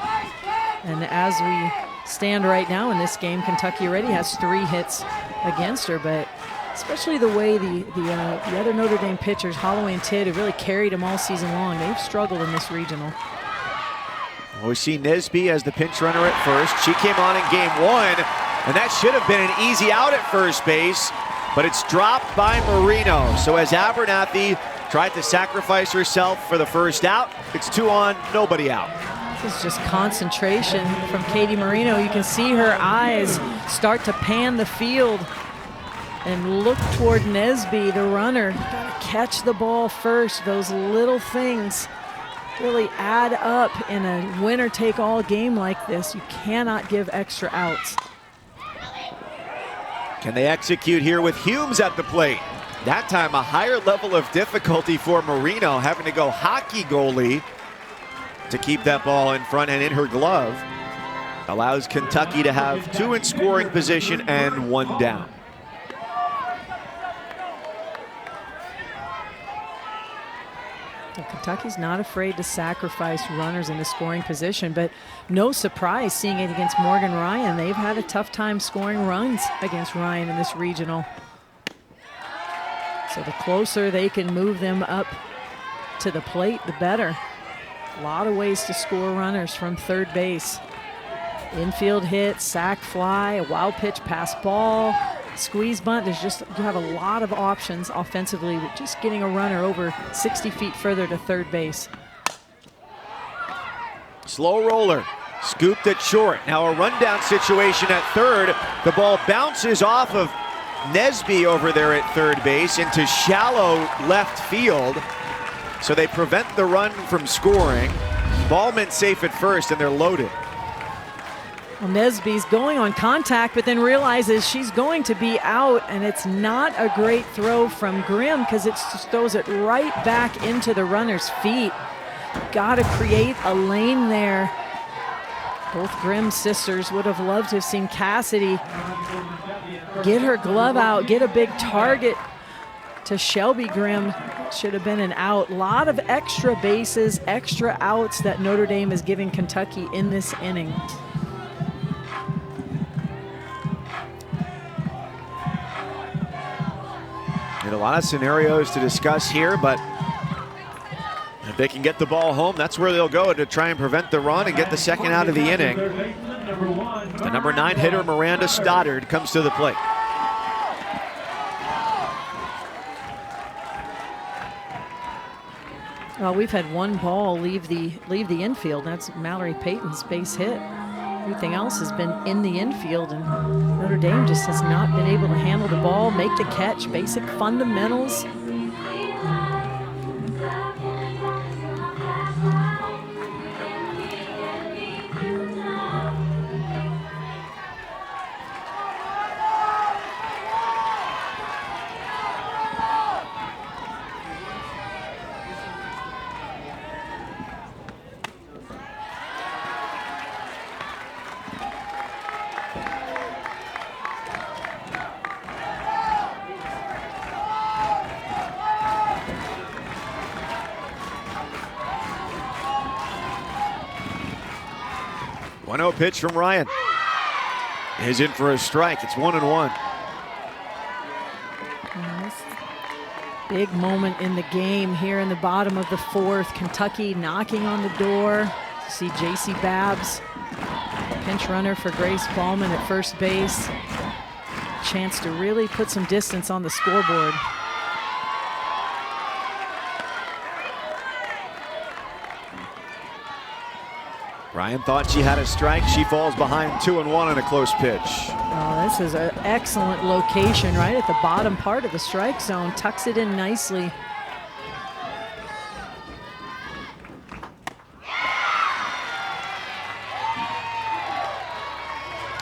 And as we stand right now in this game, Kentucky already has 3 hits against her, but especially the way the other Notre Dame pitchers, Holloway and Tidd, have really carried them all season long. They've struggled in this regional. Well, we see Nesby as the pinch runner at first. She came on in game 1, and that should have been an easy out at first base. But it's dropped by Marino. So as Abernathy tried to sacrifice herself for the first out, it's 2 on, nobody out. This is just concentration from Katie Marino. You can see her eyes start to pan the field and look toward Nesby, the runner. Gotta catch the ball first. Those little things really add up in a winner-take-all game like this. You cannot give extra outs. Can they execute here with Humes at the plate? That time a higher level of difficulty for Marino, having to go hockey goalie to keep that ball in front and in her glove. Allows Kentucky to have 2 in scoring position and 1 down. Well, Kentucky's not afraid to sacrifice runners into scoring position, but no surprise seeing it against Morgan Ryan. They've had a tough time scoring runs against Ryan in this regional. So the closer they can move them up to the plate, the better. A lot of ways to score runners from third base. Infield hit, sac fly, a wild pitch pass ball, squeeze bunt. You have a lot of options offensively with just getting a runner over 60 feet further to third base. Slow roller, scooped it short. Now a rundown situation at third. The ball bounces off of Nesby over there at third base into shallow left field. So they prevent the run from scoring. Ballman safe at first, and they're loaded. Well, Nesby's going on contact, but then realizes she's going to be out, and it's not a great throw from Grimm because it just throws it right back into the runner's feet. Got to create a lane there. Both Grimm sisters would have loved to have seen Cassidy get her glove out, get a big target to Shelby Grimm. Should have been an out. A lot of extra bases, extra outs that Notre Dame is giving Kentucky in this inning. And a lot of scenarios to discuss here, but if they can get the ball home, that's where they'll go to try and prevent the run and get the second out of the inning. The number 9 hitter, Miranda Stoddard, comes to the plate. Well, we've had one ball leave the infield. That's Mallory Payton's base hit. Everything else has been in the infield, and Notre Dame just has not been able to handle the ball, make the catch, basic fundamentals. Pitch from Ryan is in for a strike. It's 1-1. Big moment in the game here in the bottom of the 4th. Kentucky knocking on the door. See J.C. Babbs, pinch runner for Grace Ballman at first base. Chance to really put some distance on the scoreboard. Ryan thought she had a strike. She falls behind 2-1 on a close pitch. Oh, this is an excellent location right at the bottom part of the strike zone. Tucks it in nicely.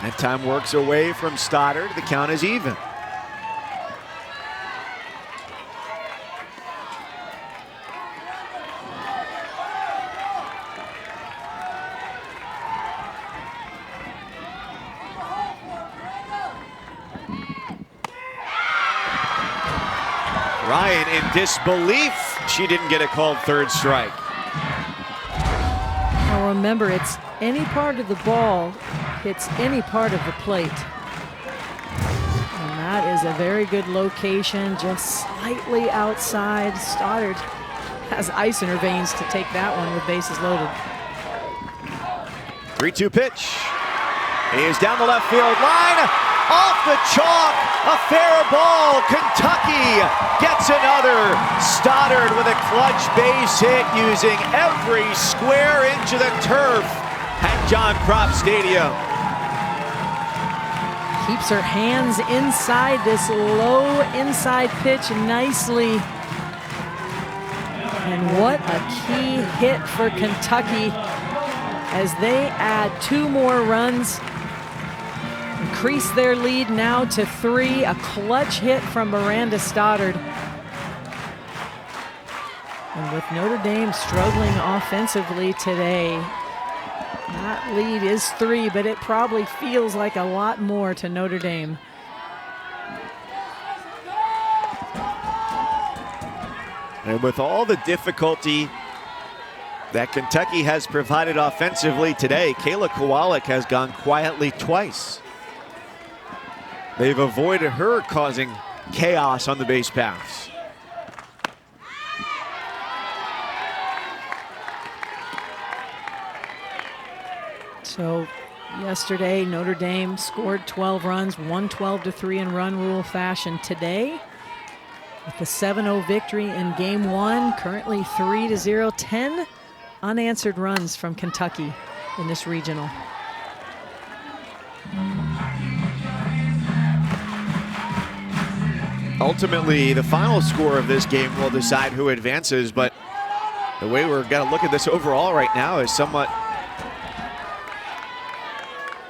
That time works away from Stoddard. The count is even. Ryan in disbelief she didn't get a called third strike. Now remember, it's any part of the ball hits any part of the plate. And that is a very good location, just slightly outside. Stoddard has ice in her veins to take that one with bases loaded. 3-2 pitch. He is down the left field line. Off the chalk, a fair ball. Kentucky gets another. Stoddard with a clutch base hit using every square inch of the turf at John Kropp Stadium. Keeps her hands inside this low inside pitch nicely. And what a key hit for Kentucky as they add 2 more runs. Increase their lead now to 3. A clutch hit from Miranda Stoddard. And with Notre Dame struggling offensively today, that lead is 3, but it probably feels like a lot more to Notre Dame. And with all the difficulty that Kentucky has provided offensively today, Kayla Kowalik has gone quietly twice. They've avoided her causing chaos on the base paths. So yesterday, Notre Dame scored 12 runs, won 12-3 in run rule fashion. Today, with the 7-0 victory in game 1, currently 3-0, 10 unanswered runs from Kentucky in this regional. Ultimately, the final score of this game will decide who advances, but The way we're going to look at this overall right now is somewhat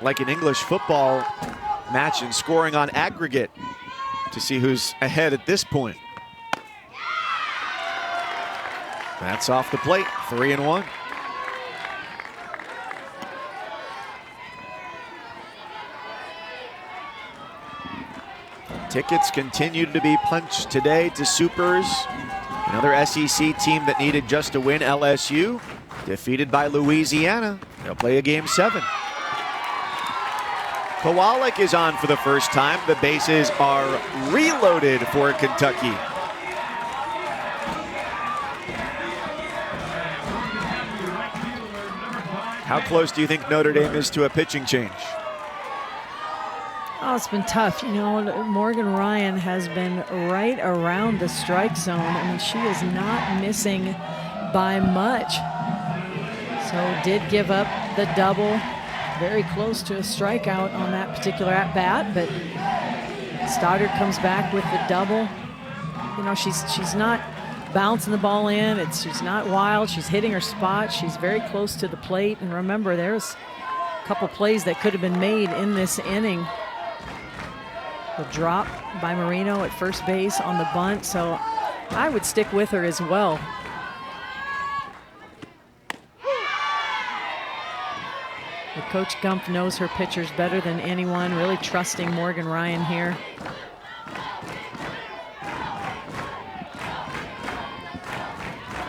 like an English football match in scoring on aggregate to see who's ahead at this point. That's off the plate, 3-1. Tickets continued to be punched today to Supers. Another SEC team that needed just a win, LSU, defeated by Louisiana. They'll play a game 7. Kowalik is on for the first time. The bases are reloaded for Kentucky. How close do you think Notre Dame is to a pitching change? Oh, it's been tough. You know, Morgan Ryan has been right around the strike zone. I mean, she is not missing by much. So did give up the double. Very close to a strikeout on that particular at-bat, but Stoddard comes back with the double. You know, she's not bouncing the ball in. She's not wild. She's hitting her spot. She's very close to the plate. And remember, there's a couple plays that could have been made in this inning. The drop by Marino at first base on the bunt, so I would stick with her as well. But Coach Gumpf knows her pitchers better than anyone, really trusting Morgan Ryan here.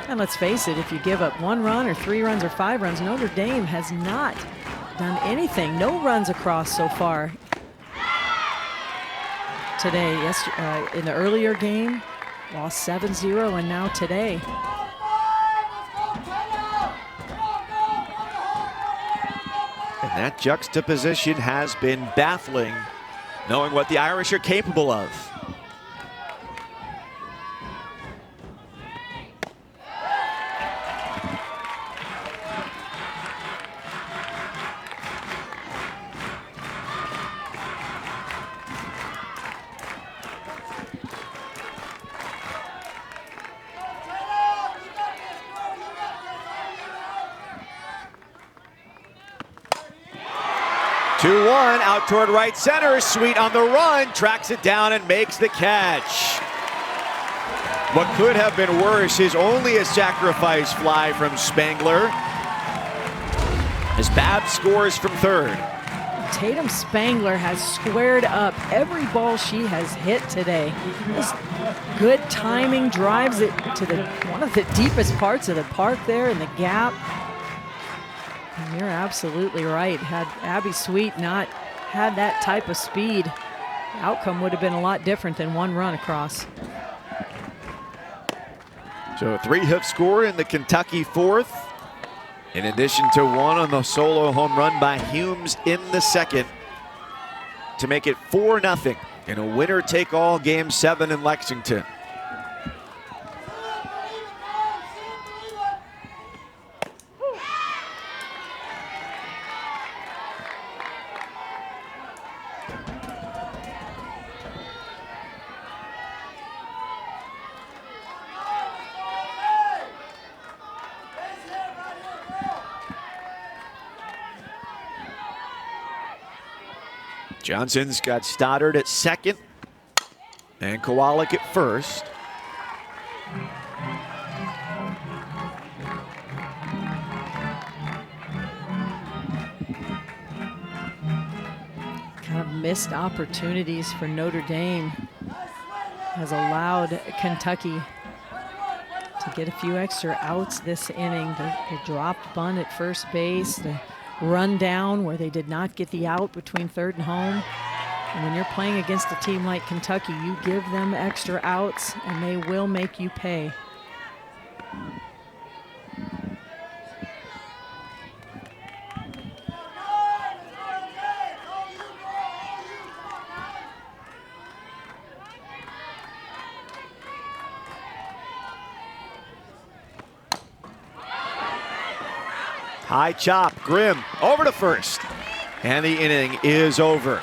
And let's face it, if you give up 1 run or 3 runs or 5 runs, Notre Dame has not done anything. No runs across so far. Today, in the earlier game, lost 7-0, and now today. And that juxtaposition has been baffling, knowing what the Irish are capable of. Out toward right center. Sweet on the run, tracks it down and makes the catch. What could have been worse is only a sacrifice fly from Spangler, as Babs scores from third. Tatum Spangler has squared up every ball she has hit today. Just good timing, drives it to one of the deepest parts of the park there in the gap. And you're absolutely right. Had Abby Sweet not had that type of speed, the outcome would have been a lot different than 1 run across. So a 3-hit score in the Kentucky 4th, in addition to 1 on the solo home run by Humes in the 2nd, to make it 4-0 in a winner-take-all game 7 in Lexington. Johnson's got Stoddard at 2nd and Kowalik at 1st. Kind of missed opportunities for Notre Dame has allowed Kentucky to get a few extra outs this inning. The dropped bunt at first base, the run down where they did not get the out between third and home. And when you're playing against a team like Kentucky, you give them extra outs and they will make you pay. High chop, Grimm over to first, and the inning is over.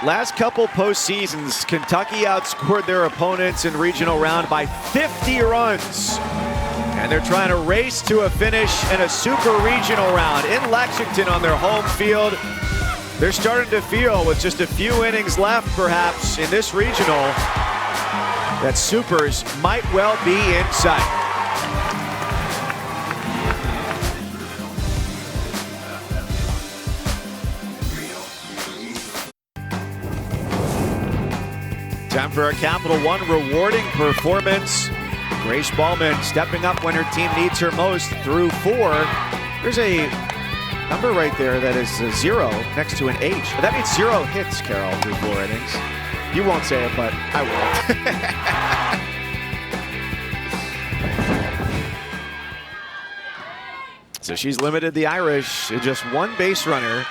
Last couple postseasons, Kentucky outscored their opponents in regional round by 50 runs. And they're trying to race to a finish in a super regional round in Lexington on their home field. They're starting to feel, with just a few innings left perhaps in this regional, that supers might well be in sight. Time for a Capital One rewarding performance. Grace Ballman stepping up when her team needs her most through 4. There's a number right there that is a 0 next to an H. That means 0 hits, Carol, through 4 innings. You won't say it, but I will. So she's limited the Irish to just 1 base runner.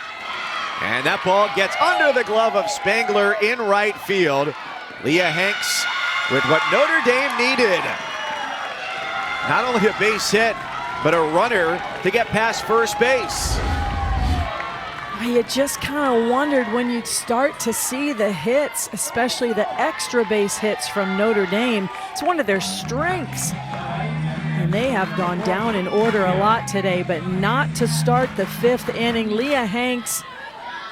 And that ball gets under the glove of Spangler in right field. Leah Hanks with what Notre Dame needed. Not only a base hit, but a runner to get past first base. You just kind of wondered when you'd start to see the hits, especially the extra base hits from Notre Dame. It's one of their strengths. And they have gone down in order a lot today, but not to start the 5th inning. Leah Hanks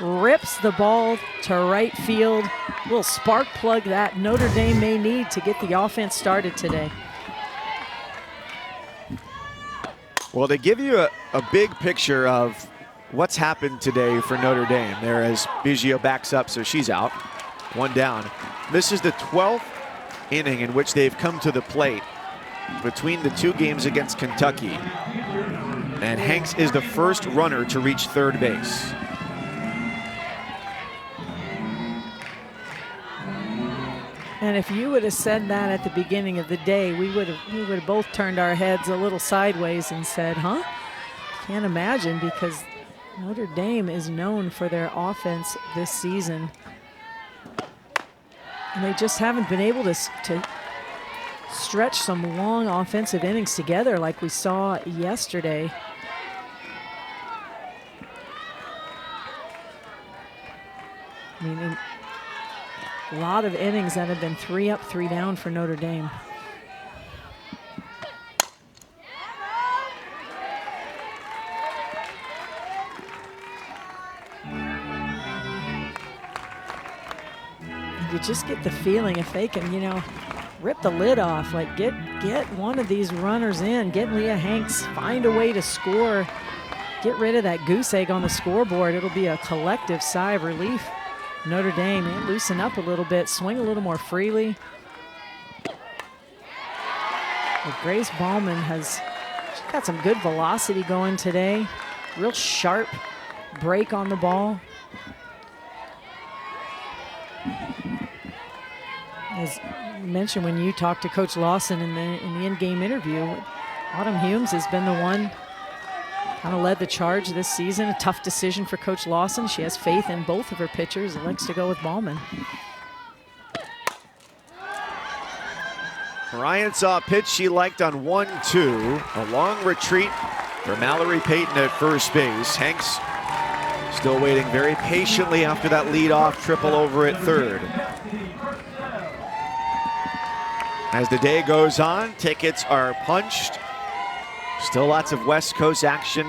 rips the ball to right field. A little spark plug that Notre Dame may need to get the offense started today. Well, to give you a big picture of what's happened today for Notre Dame, there as Biggio backs up, so she's out, 1 down. This is the 12th inning in which they've come to the plate between the 2 games against Kentucky. And Hanks is the first runner to reach third base. And if you would have said that at the beginning of the day, we would have both turned our heads a little sideways and said, huh? Can't imagine, because Notre Dame is known for their offense this season. And they just haven't been able to stretch some long offensive innings together like we saw yesterday. I mean, a lot of innings that have been 3 up, 3 down for Notre Dame. You just get the feeling if they can, you know, rip the lid off, like get one of these runners in, get Leah Hanks, find a way to score, get rid of that goose egg on the scoreboard. It'll be a collective sigh of relief. Notre Dame, loosen up a little bit, swing a little more freely. But Grace Ballman she's got some good velocity going today. Real sharp break on the ball. As mentioned when you talked to Coach Lawson in the in-game interview, Autumn Humes has been the one kind of led the charge this season. A tough decision for Coach Lawson. She has faith in both of her pitchers. Likes to go with Ballman. Ryan saw a pitch she liked on 1-2. A long retreat for Mallory Payton at first base. Hanks still waiting very patiently after that leadoff triple over at third. As the day goes on, tickets are punched. Still lots of West Coast action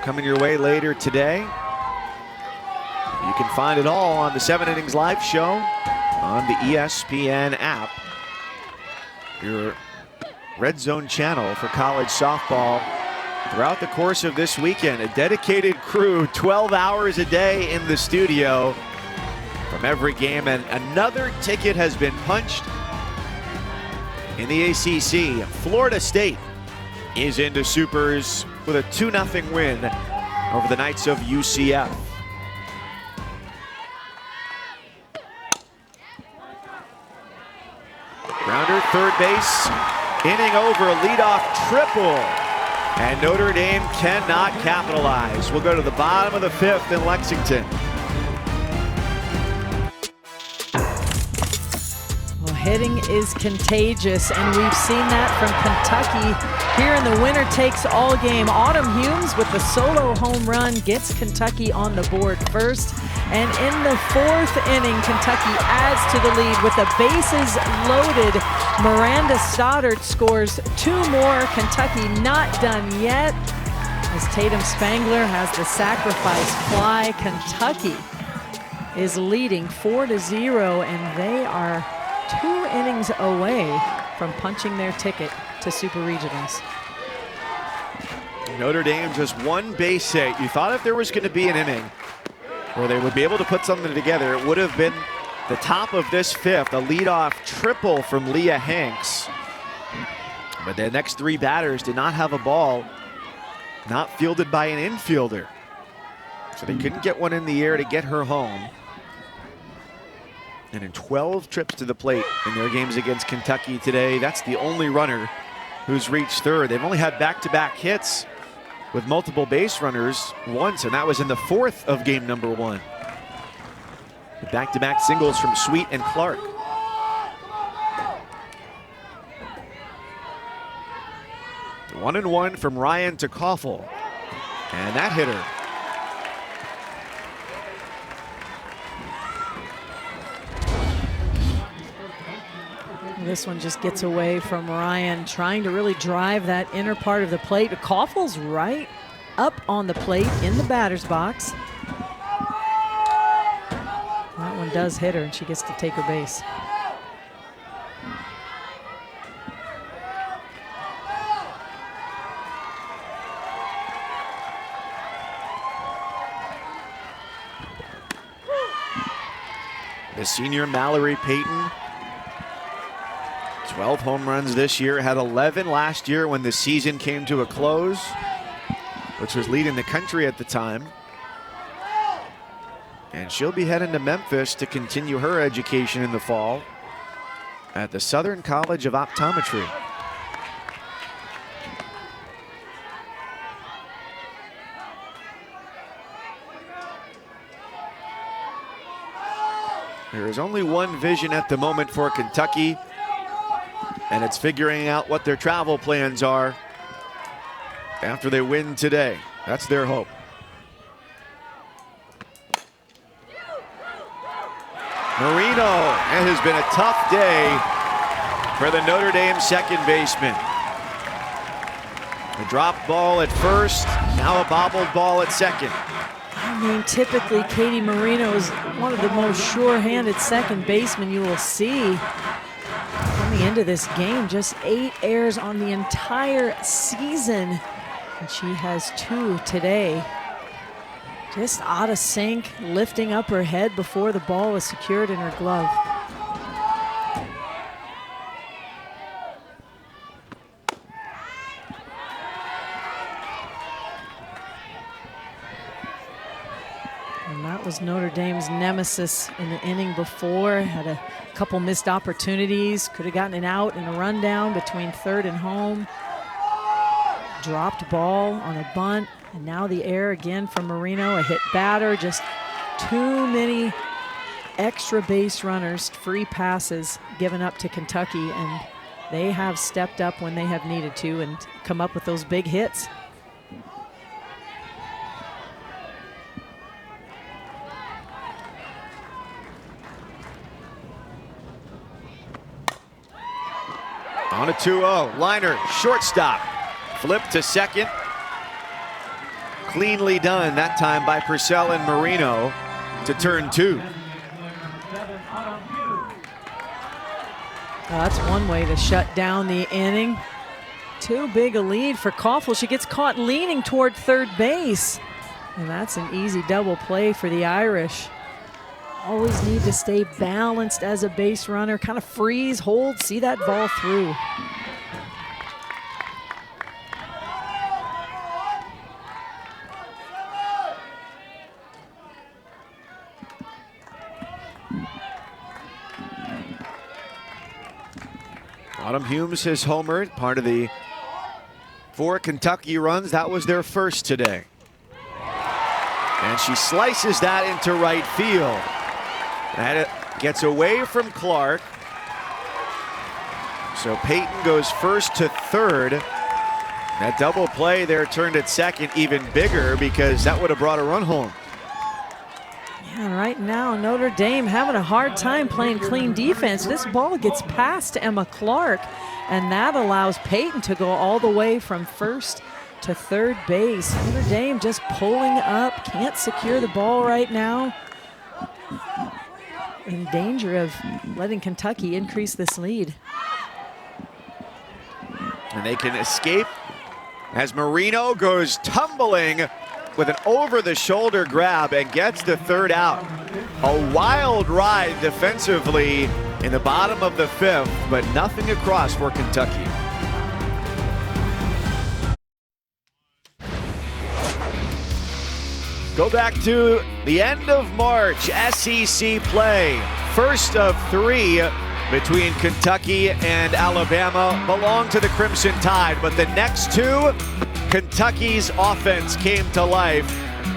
coming your way later today. You can find it all on the 7 Innings Live show on the ESPN app. Your Red Zone channel for college softball throughout the course of this weekend. A dedicated crew, 12 hours a day in the studio from every game, and another ticket has been punched in the ACC. Florida State is into supers with a 2-0 win over the Knights of UCF. Grounder, third base, inning over, leadoff triple, and Notre Dame cannot capitalize. We'll go to the bottom of the 5th in Lexington. Hitting is contagious, and we've seen that from Kentucky here in the winner takes all game. Autumn Humes with the solo home run gets Kentucky on the board first. And in the 4th inning, Kentucky adds to the lead with the bases loaded Miranda Stoddard scores 2 more. Kentucky not done yet, as Tatum Spangler has the sacrifice fly. Kentucky is leading 4-0, and they are 2 innings away from punching their ticket to Super Regionals. Notre Dame just 1 base hit. You thought if there was going to be an inning where they would be able to put something together, it would have been the top of this 5th, a leadoff triple from Leah Hanks. But the next 3 batters did not have a ball, not fielded by an infielder. So they couldn't get one in the air to get her home. And in 12 trips to the plate in their games against Kentucky today, that's the only runner who's reached 3rd. They've only had back-to-back hits with multiple base runners once, and that was in the 4th of game number 1. The back-to-back singles from Sweet and Clark. The 1-1 from Ryan to Koffel, and that hit her. This one just gets away from Ryan, trying to really drive that inner part of the plate. Koffel's right up on the plate in the batter's box. That one does hit her, and she gets to take her base. The senior Mallory Payton, 12 home runs this year, had 11 last year when the season came to a close, which was leading the country at the time. And she'll be heading to Memphis to continue her education in the fall at the Southern College of Optometry. There is only one vision at the moment for Kentucky, and it's figuring out what their travel plans are after they win today. That's their hope. Marino, it has been a tough day for the Notre Dame second baseman. A drop ball at first, now a bobbled ball at second. I mean, typically Katie Marino is one of the most sure-handed second basemen you will see coming into this game. Just 8 errors on the entire season, and she has 2 today. Just out of sync, lifting up her head before the ball was secured in her glove. And that was Notre Dame's nemesis in the inning before. Had a couple missed opportunities, could have gotten an out and a rundown between third and home. Dropped ball on a bunt, and now the error again from Marino, a hit batter. Just too many extra base runners, free passes given up to Kentucky, and they have stepped up when they have needed to and come up with those big hits. On a 2-0, liner, shortstop, flip to second. Cleanly done that time by Purcell and Marino to turn 2. That's one way to shut down the inning. Too big a lead for Koffel. She gets caught leaning toward third base. And that's an easy double play for the Irish. Always need to stay balanced as a base runner, kind of freeze, hold, see that ball through. Autumn Humes has homered, part of the 4 Kentucky runs. That was their first today. And she slices that into right field. That gets away from Clark. So Payton goes first to third. That double play there turned at second even bigger because that would have brought a run home. And right now, Notre Dame having a hard time playing clean defense. This ball gets past Emma Clark, and that allows Peyton to go all the way from first to third base. Notre Dame just pulling up, can't secure the ball right now. In danger of letting Kentucky increase this lead. And they can escape as Marino goes tumbling with an over-the-shoulder grab and gets the third out. A wild ride defensively in the bottom of the fifth, but nothing across for Kentucky. Go back to the end of March, SEC play. First of three between Kentucky and Alabama belong to the Crimson Tide, but the next two, Kentucky's offense came to life.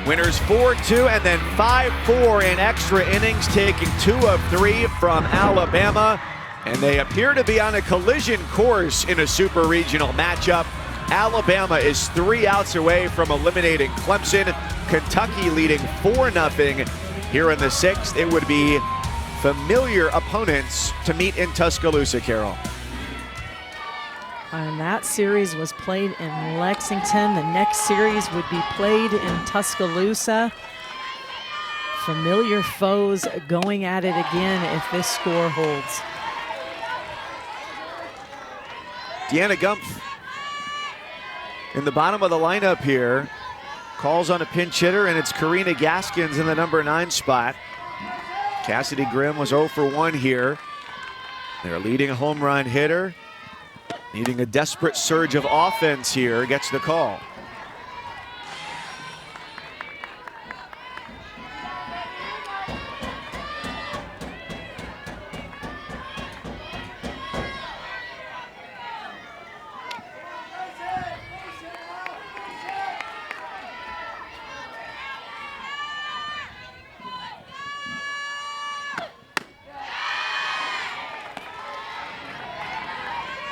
Winners 4-2 and then 5-4 in extra innings, taking 2 of 3 from Alabama. And they appear to be on a collision course in a super regional matchup. Alabama is 3 outs away from eliminating Clemson. Kentucky leading 4-0 here in the 6th. It would be familiar opponents to meet in Tuscaloosa, Carol. And that series was played in Lexington. The next series would be played in Tuscaloosa. Familiar foes going at it again if this score holds. Deanna Gumpf in the bottom of the lineup here. Calls on a pinch hitter, and it's Karina Gaskins in the number 9 spot. Cassidy Grimm was 0 for 1 here. Their leading home run hitter, needing a desperate surge of offense here, gets the call.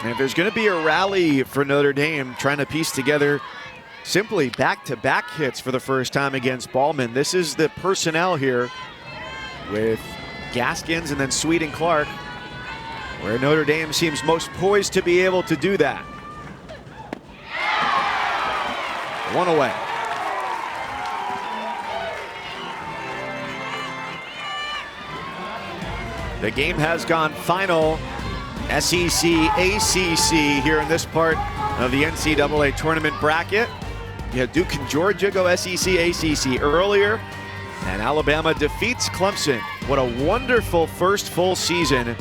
And if there's going to be a rally for Notre Dame trying to piece together simply back-to-back hits for the first time against Ballman, this is the personnel here with Gaskins and then Sweet and Clark, where Notre Dame seems most poised to be able to do that. 1 away. The game has gone final. SEC, ACC here in this part of the NCAA tournament bracket. You had Duke and Georgia go SEC, ACC earlier, and Alabama defeats Clemson. What a wonderful first full season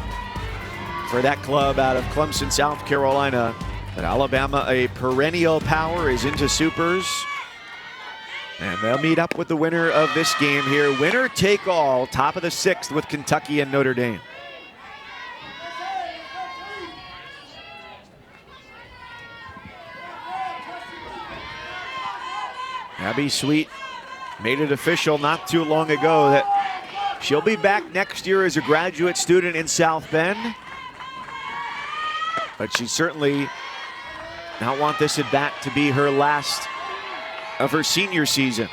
for that club out of Clemson, South Carolina. But Alabama, a perennial power, is into supers. And they'll meet up with the winner of this game here. Winner take all, top of the 6th with Kentucky and Notre Dame. Abby Sweet made it official not too long ago that she'll be back next year as a graduate student in South Bend. But she certainly not want this at bat to be her last of her senior season.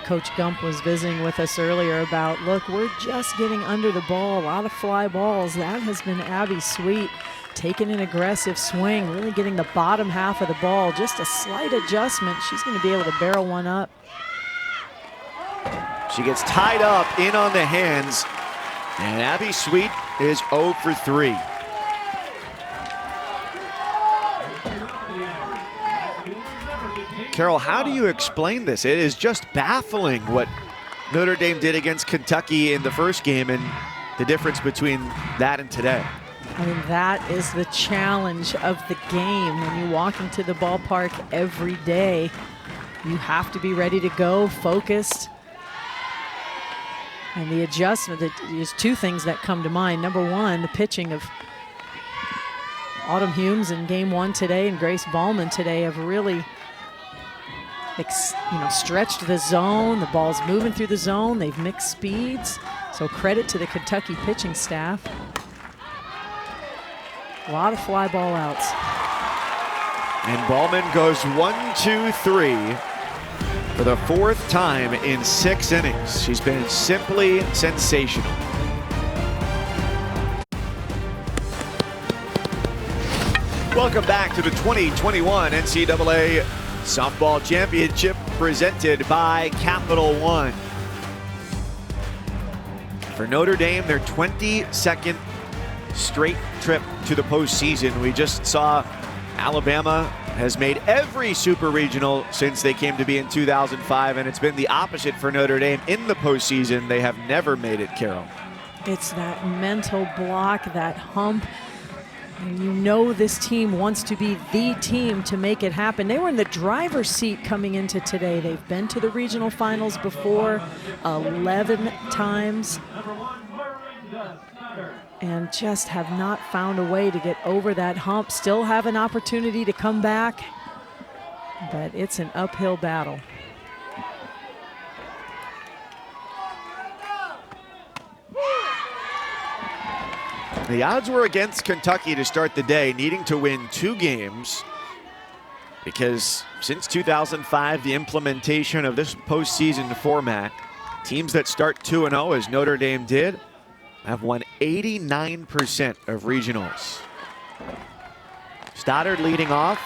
Coach Gump was visiting with us earlier about, look, we're just getting under the ball, a lot of fly balls. That has been Abby Sweet taking an aggressive swing, really getting the bottom half of the ball. Just a slight adjustment. She's going to be able to barrel one up. She gets tied up in on the hands, and Abby Sweet is 0 for 3. Carol, how do you explain this? It is just baffling what Notre Dame did against Kentucky in the first game and the difference between that and today. I mean, that is the challenge of the game. When you walk into the ballpark every day, you have to be ready to go, focused. And the adjustment, there's 2 things that come to mind. Number 1, the pitching of Autumn Humes in game 1 today and Grace Ballman today have really stretched the zone. The ball's moving through the zone. They've mixed speeds. So credit to the Kentucky pitching staff. A lot of fly ball outs. And Ballman goes 1-2-3 for the 4th time in 6 innings. She's been simply sensational. Welcome back to the 2021 NCAA Softball Championship presented by Capital One. For Notre Dame, their 22nd straight trip to the postseason. We just saw Alabama has made every super regional since they came to be in 2005, and it's been the opposite for Notre Dame in the postseason. They have never made it, Carol. It's that mental block, that hump. And you know this team wants to be the team to make it happen. They were in the driver's seat coming into today. They've been to the regional finals before 11 times and just have not found a way to get over that hump. Still have an opportunity to come back, but it's an uphill battle. The odds were against Kentucky to start the day, needing to win 2 games because since 2005, the implementation of this postseason format, teams that start 2-0, as Notre Dame did, have won 89% of regionals. Stoddard leading off.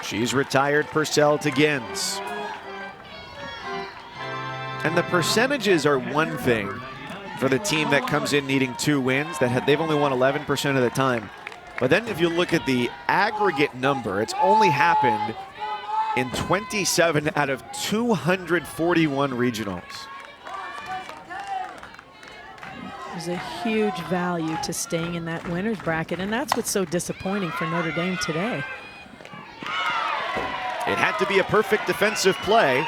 She's retired Purcell to Gins. And the percentages are one thing for the team that comes in needing 2 wins. They've only won 11% of the time. But then if you look at the aggregate number, it's only happened in 27 out of 241 regionals. There's a huge value to staying in that winner's bracket, and that's what's so disappointing for Notre Dame today. It had to be a perfect defensive play,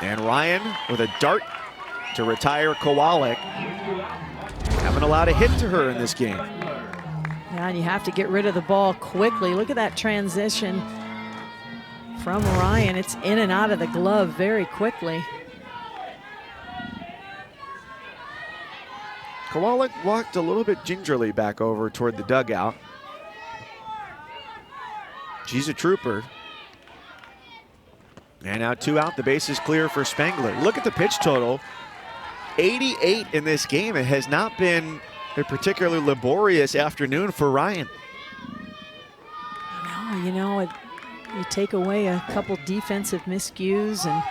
and Ryan with a dart to retire Kowalik. Haven't allowed a hit to her in this game. Yeah, and you have to get rid of the ball quickly. Look at that transition from Ryan. It's in and out of the glove very quickly. Kowalik walked a little bit gingerly back over toward the dugout. She's a trooper. And now 2 out, the base is clear for Spangler. Look at the pitch total. 88 in this game. It has not been a particularly laborious afternoon for Ryan. No, you know, you take away a couple defensive miscues and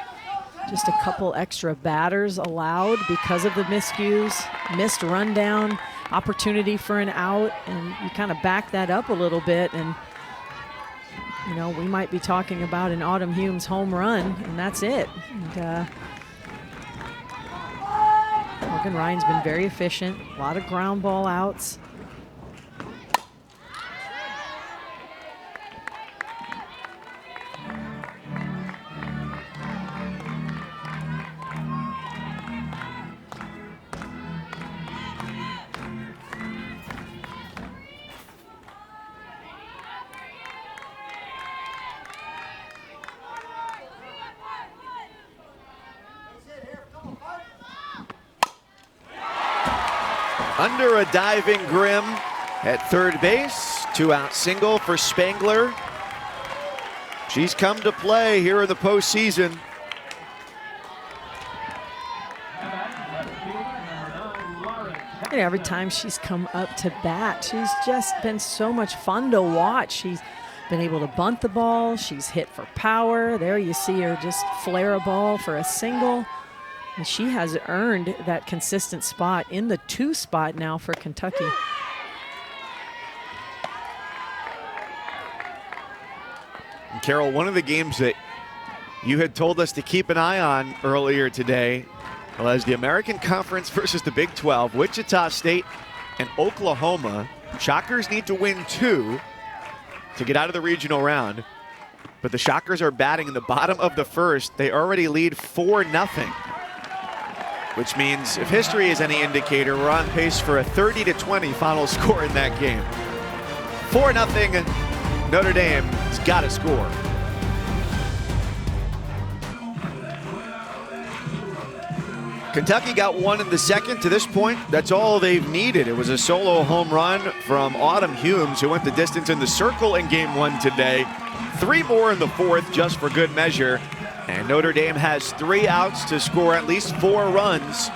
just a couple extra batters allowed because of the miscues, missed rundown, opportunity for an out, and you kind of back that up a little bit. And, you know, we might be talking about an Autumn Humes home run, and that's it. And, Morgan Ryan's been very efficient, a lot of ground ball outs. Under a diving Grimm at third base. 2 out single for Spangler. She's come to play here in the postseason. You know, every time she's come up to bat, she's just been so much fun to watch. She's been able to bunt the ball. She's hit for power. There you see her just flare a ball for a single. And she has earned that consistent spot in the 2 spot now for Kentucky. And Carol, one of the games that you had told us to keep an eye on earlier today was the American Conference versus the Big 12, Wichita State and Oklahoma. Shockers need to win 2 to get out of the regional round. But the Shockers are batting in the bottom of the first. They already lead 4-0. Which means if history is any indicator, we're on pace for a 30-20 final score in that game. 4-0, Notre Dame's got to score. Kentucky got one in the second. To this point, that's all they've needed. It was a solo home run from Autumn Humes, who went the distance in the circle in game one today. 3 more in the fourth, just for good measure. And Notre Dame has 3 outs to score at least 4 runs.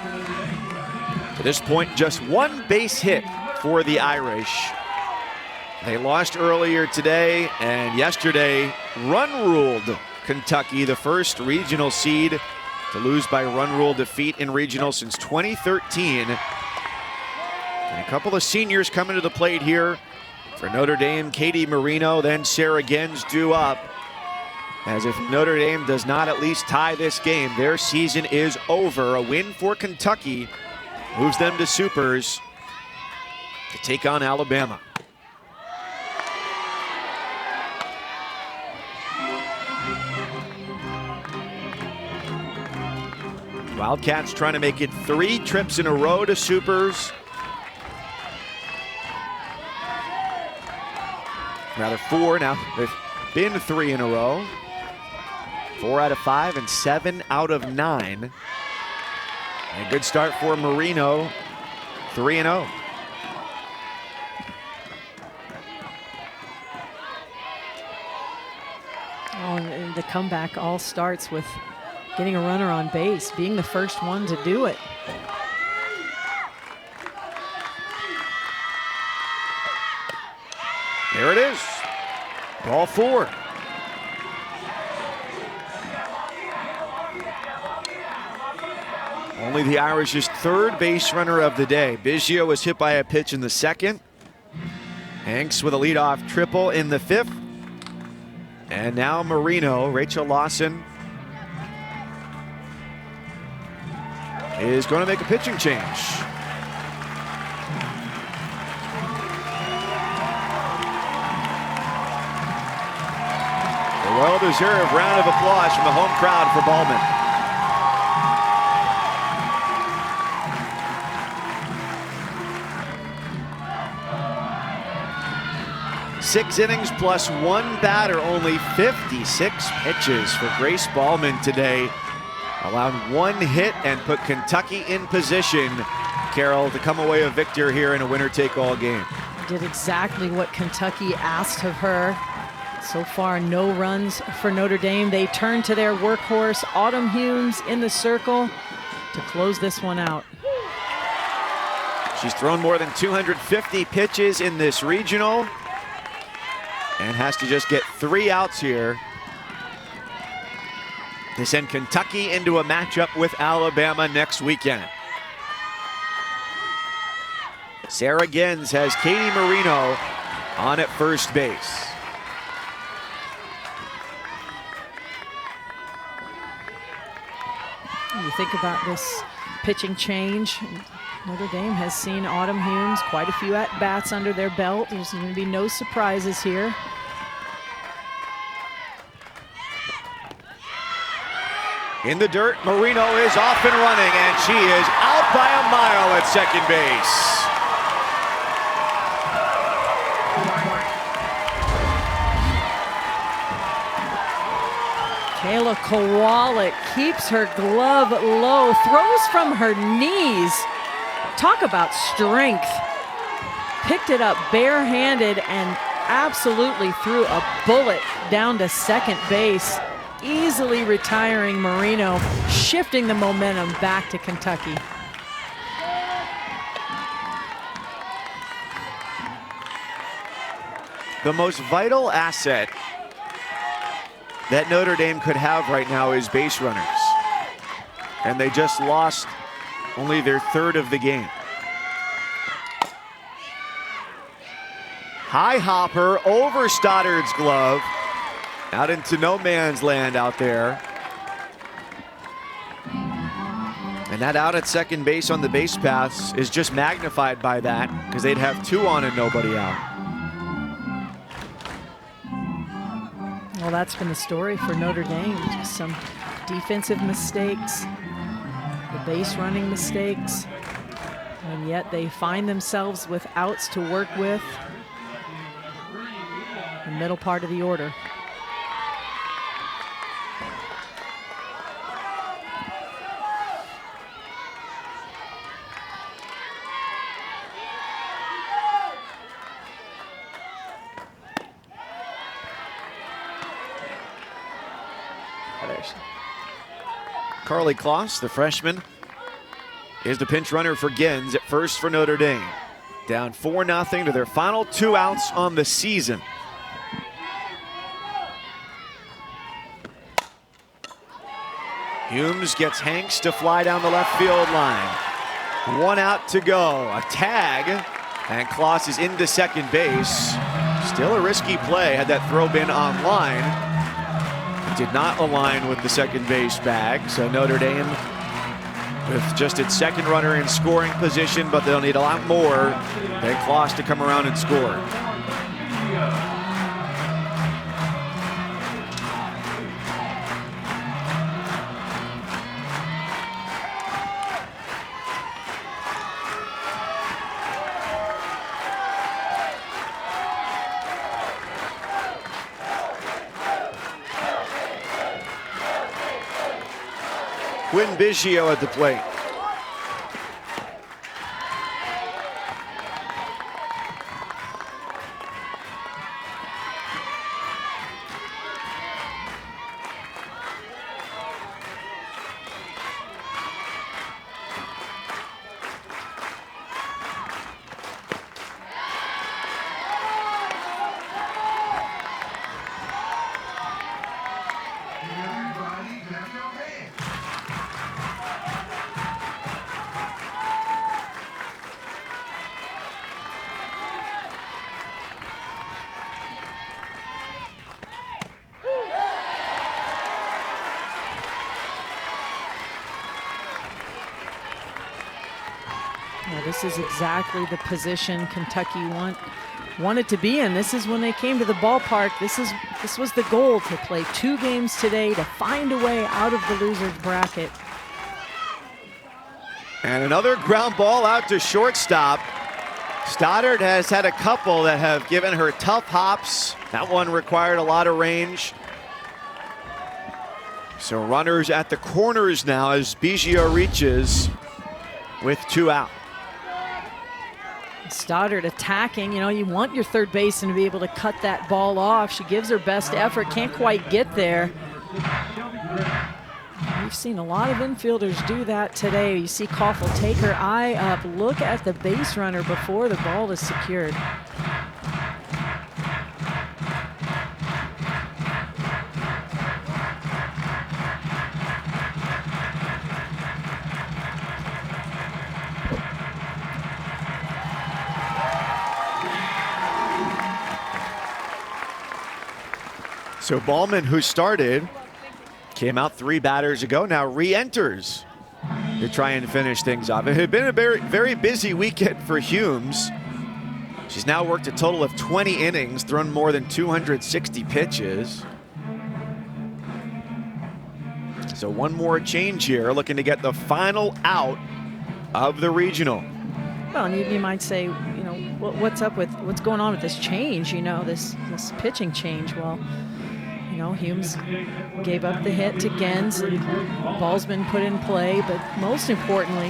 To this point, just 1 base hit for the Irish. They lost earlier today, and yesterday run-ruled Kentucky, the first regional seed to lose by run rule defeat in regional since 2013. And a couple of seniors coming to the plate here for Notre Dame. Katie Marino, then Sarah Gens due up. As if Notre Dame does not at least tie this game, their season is over. A win for Kentucky moves them to supers to take on Alabama. Wildcats trying to make it 3 trips in a row to supers. Rather 4 now. They've been 3 in a row. 4 out of 5 and 7 out of 9. And a good start for Marino, 3-0. Oh, and the comeback all starts with getting a runner on base, being the first one to do it. There it is. Ball 4. Only the Irish's 3rd base runner of the day. Biggio was hit by a pitch in the 2nd. Hanks with a leadoff triple in the 5th. And now Marino, Rachel Lawson, is going to make a pitching change. A well-deserved round of applause from the home crowd for Ballman. Six innings plus 1 batter, only 56 pitches for Grace Ballman today. Allowed 1 hit and put Kentucky in position, Carol, to come away a victor here in a winner-take-all game. Did exactly what Kentucky asked of her. So far, no runs for Notre Dame. They turn to their workhorse, Autumn Humes, in the circle to close this one out. She's thrown more than 250 pitches in this regional and has to just get 3 outs here to send Kentucky into a matchup with Alabama next weekend. Sarah Gens has Katie Marino on at first base. You think about this pitching change. Notre Dame has seen Autumn Humes quite a few at-bats under their belt. There's going to be no surprises here. In the dirt, Marino is off and running, and she is out by a mile at second base. Kayla Kowalik keeps her glove low, throws from her knees. Talk about strength. Picked it up barehanded and absolutely threw a bullet down to second base, easily retiring Marino, shifting the momentum back to Kentucky. The most vital asset that Notre Dame could have right now is base runners. And they just lost only their 3rd of the game. High hopper over Stoddard's glove. Out into no man's land out there. And that out at second base on the base paths is just magnified by that, because they'd have 2 on and nobody out. Well, that's been the story for Notre Dame. Just some defensive mistakes, the base running mistakes, and yet they find themselves with outs to work with. The middle part of the order. Carly Kloss, the freshman, is the pinch runner for Gens at first for Notre Dame. Down 4-0 to their final 2 outs on the season. Humes gets Hanks to fly down the left field line. 1 out to go. A tag, and Kloss is into second base. Still a risky play. Had that throw been on line, it did not align with the second base bag. So Notre Dame with just its second runner in scoring position, but they'll need a lot more than Kloss to come around and score. Quinn Biggio at the plate. Well, this is exactly the position Kentucky wanted to be in. This is when they came to the ballpark. This was the goal, to play 2 games today, to find a way out of the loser's bracket. And another ground ball out to shortstop. Stoddard has had a couple that have given her tough hops. That one required a lot of range. So runners at the corners now as Biggio reaches with 2 out. Stoddard attacking. You know, you want your third baseman to be able to cut that ball off. She gives her best effort, can't quite get there. We've seen a lot of infielders do that today. You see Koffel take her eye up, look at the base runner before the ball is secured. So Ballman, who started, came out 3 batters ago, now re-enters to try and finish things off. It had been a very, very busy weekend for Humes. She's now worked a total of 20 innings, thrown more than 260 pitches. So one more change here, looking to get the final out of the regional. Well, and you might say, you know, what's going on with this change, you know, this pitching change? Well, you know, Humes gave up the hit to Gens, and ball's been put in play, but most importantly,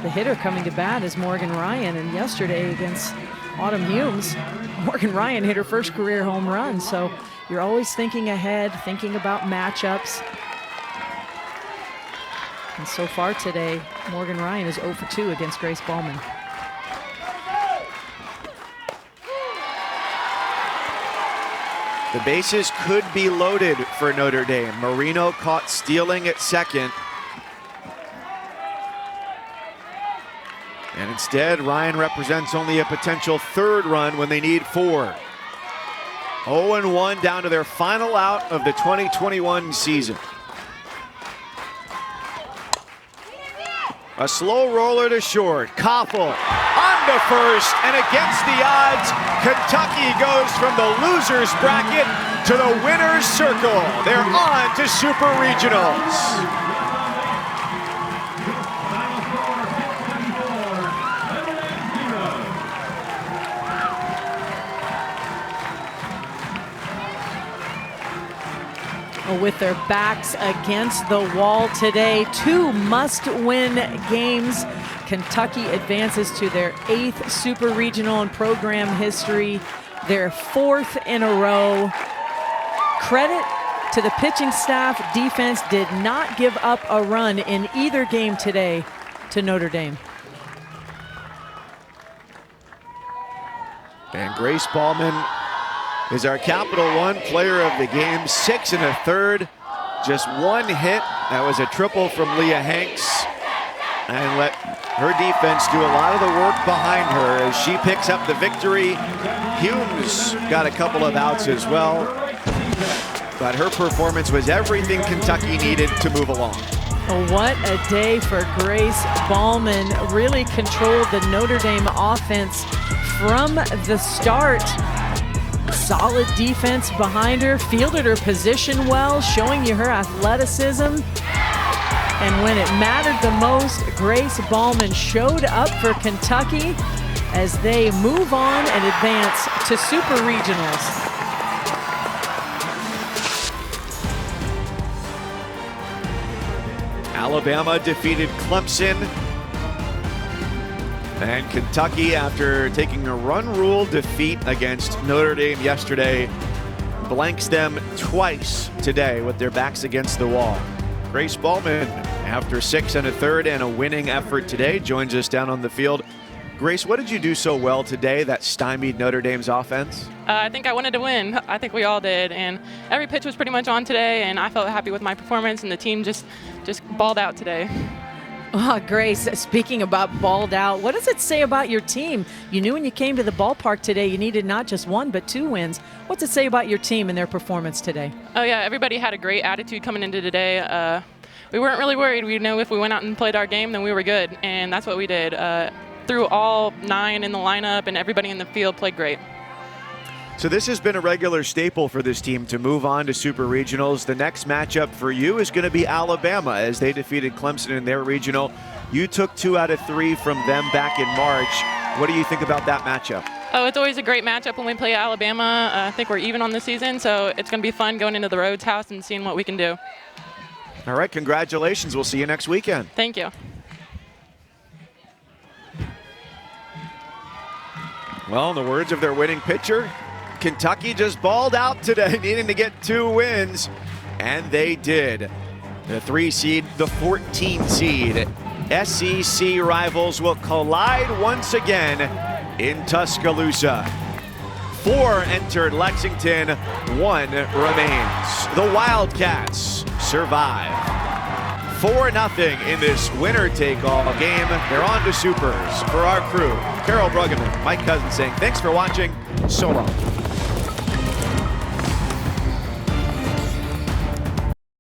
the hitter coming to bat is Morgan Ryan, and yesterday against Autumn Humes, Morgan Ryan hit her first career home run, so you're always thinking ahead, thinking about matchups. And so far today, Morgan Ryan is 0 for 2 against Grace Ballman. The bases could be loaded for Notre Dame. Marino caught stealing at second. And instead, Ryan represents only a potential 3rd run when they need 4. 0-1 down to their final out of the 2021 season. A slow roller to short. Koffel on to first, and against the odds, Kentucky goes from the loser's bracket to the winner's circle. They're on to Super Regionals. With their backs against the wall today, 2 must-win games. Kentucky advances to their 8th Super Regional in program history, their 4th in a row. Credit to the pitching staff. Defense did not give up a run in either game today to Notre Dame. And Grace Ballman is our Capital One player of the game. 6 1/3, just one hit. That was a triple from Leah Hanks. And let her defense do a lot of the work behind her as she picks up the victory. Humes got a couple of outs as well. But her performance was everything Kentucky needed to move along. What a day for Grace Ballman. Really controlled the Notre Dame offense from the start. Solid defense behind her, fielded her position well, showing you her athleticism. And when it mattered the most, Grace Ballman showed up for Kentucky as they move on and advance to Super Regionals. Alabama defeated Clemson. And Kentucky, after taking a run rule defeat against Notre Dame yesterday, blanks them twice today with their backs against the wall. Grace Ballman, after 6 1/3 and a winning effort today, joins us down on the field. Grace, what did you do so well today that stymied Notre Dame's offense? I think I wanted to win. I think we all did. And every pitch was pretty much on today, and I felt happy with my performance, and the team just balled out today. Oh, Grace, speaking about balled out, what does it say about your team? You knew when you came to the ballpark today you needed not just 1 but 2 wins. What's it say about your team and their performance today? Oh, yeah, everybody had a great attitude coming into today. We weren't really worried. We knew if we went out and played our game, then we were good, and that's what we did. Threw all 9 in the lineup, and everybody in the field played great. So this has been a regular staple for this team to move on to Super Regionals. The next matchup for you is going to be Alabama as they defeated Clemson in their regional. You took 2 out of 3 from them back in March. What do you think about that matchup? Oh, it's always a great matchup when we play Alabama. I think we're even on the season, so it's going to be fun going into the Rhodes House and seeing what we can do. All right, congratulations. We'll see you next weekend. Thank you. Well, in the words of their winning pitcher, Kentucky just balled out today, needing to get 2 wins, and they did. The 3 seed, the 14 seed. SEC rivals will collide once again in Tuscaloosa. 4 entered Lexington, 1 remains. The Wildcats survive. 4-0 in this winner-take-all game. They're on to Supers. For our crew, Carol Bruggeman, Mike Cousins saying thanks for watching. So long.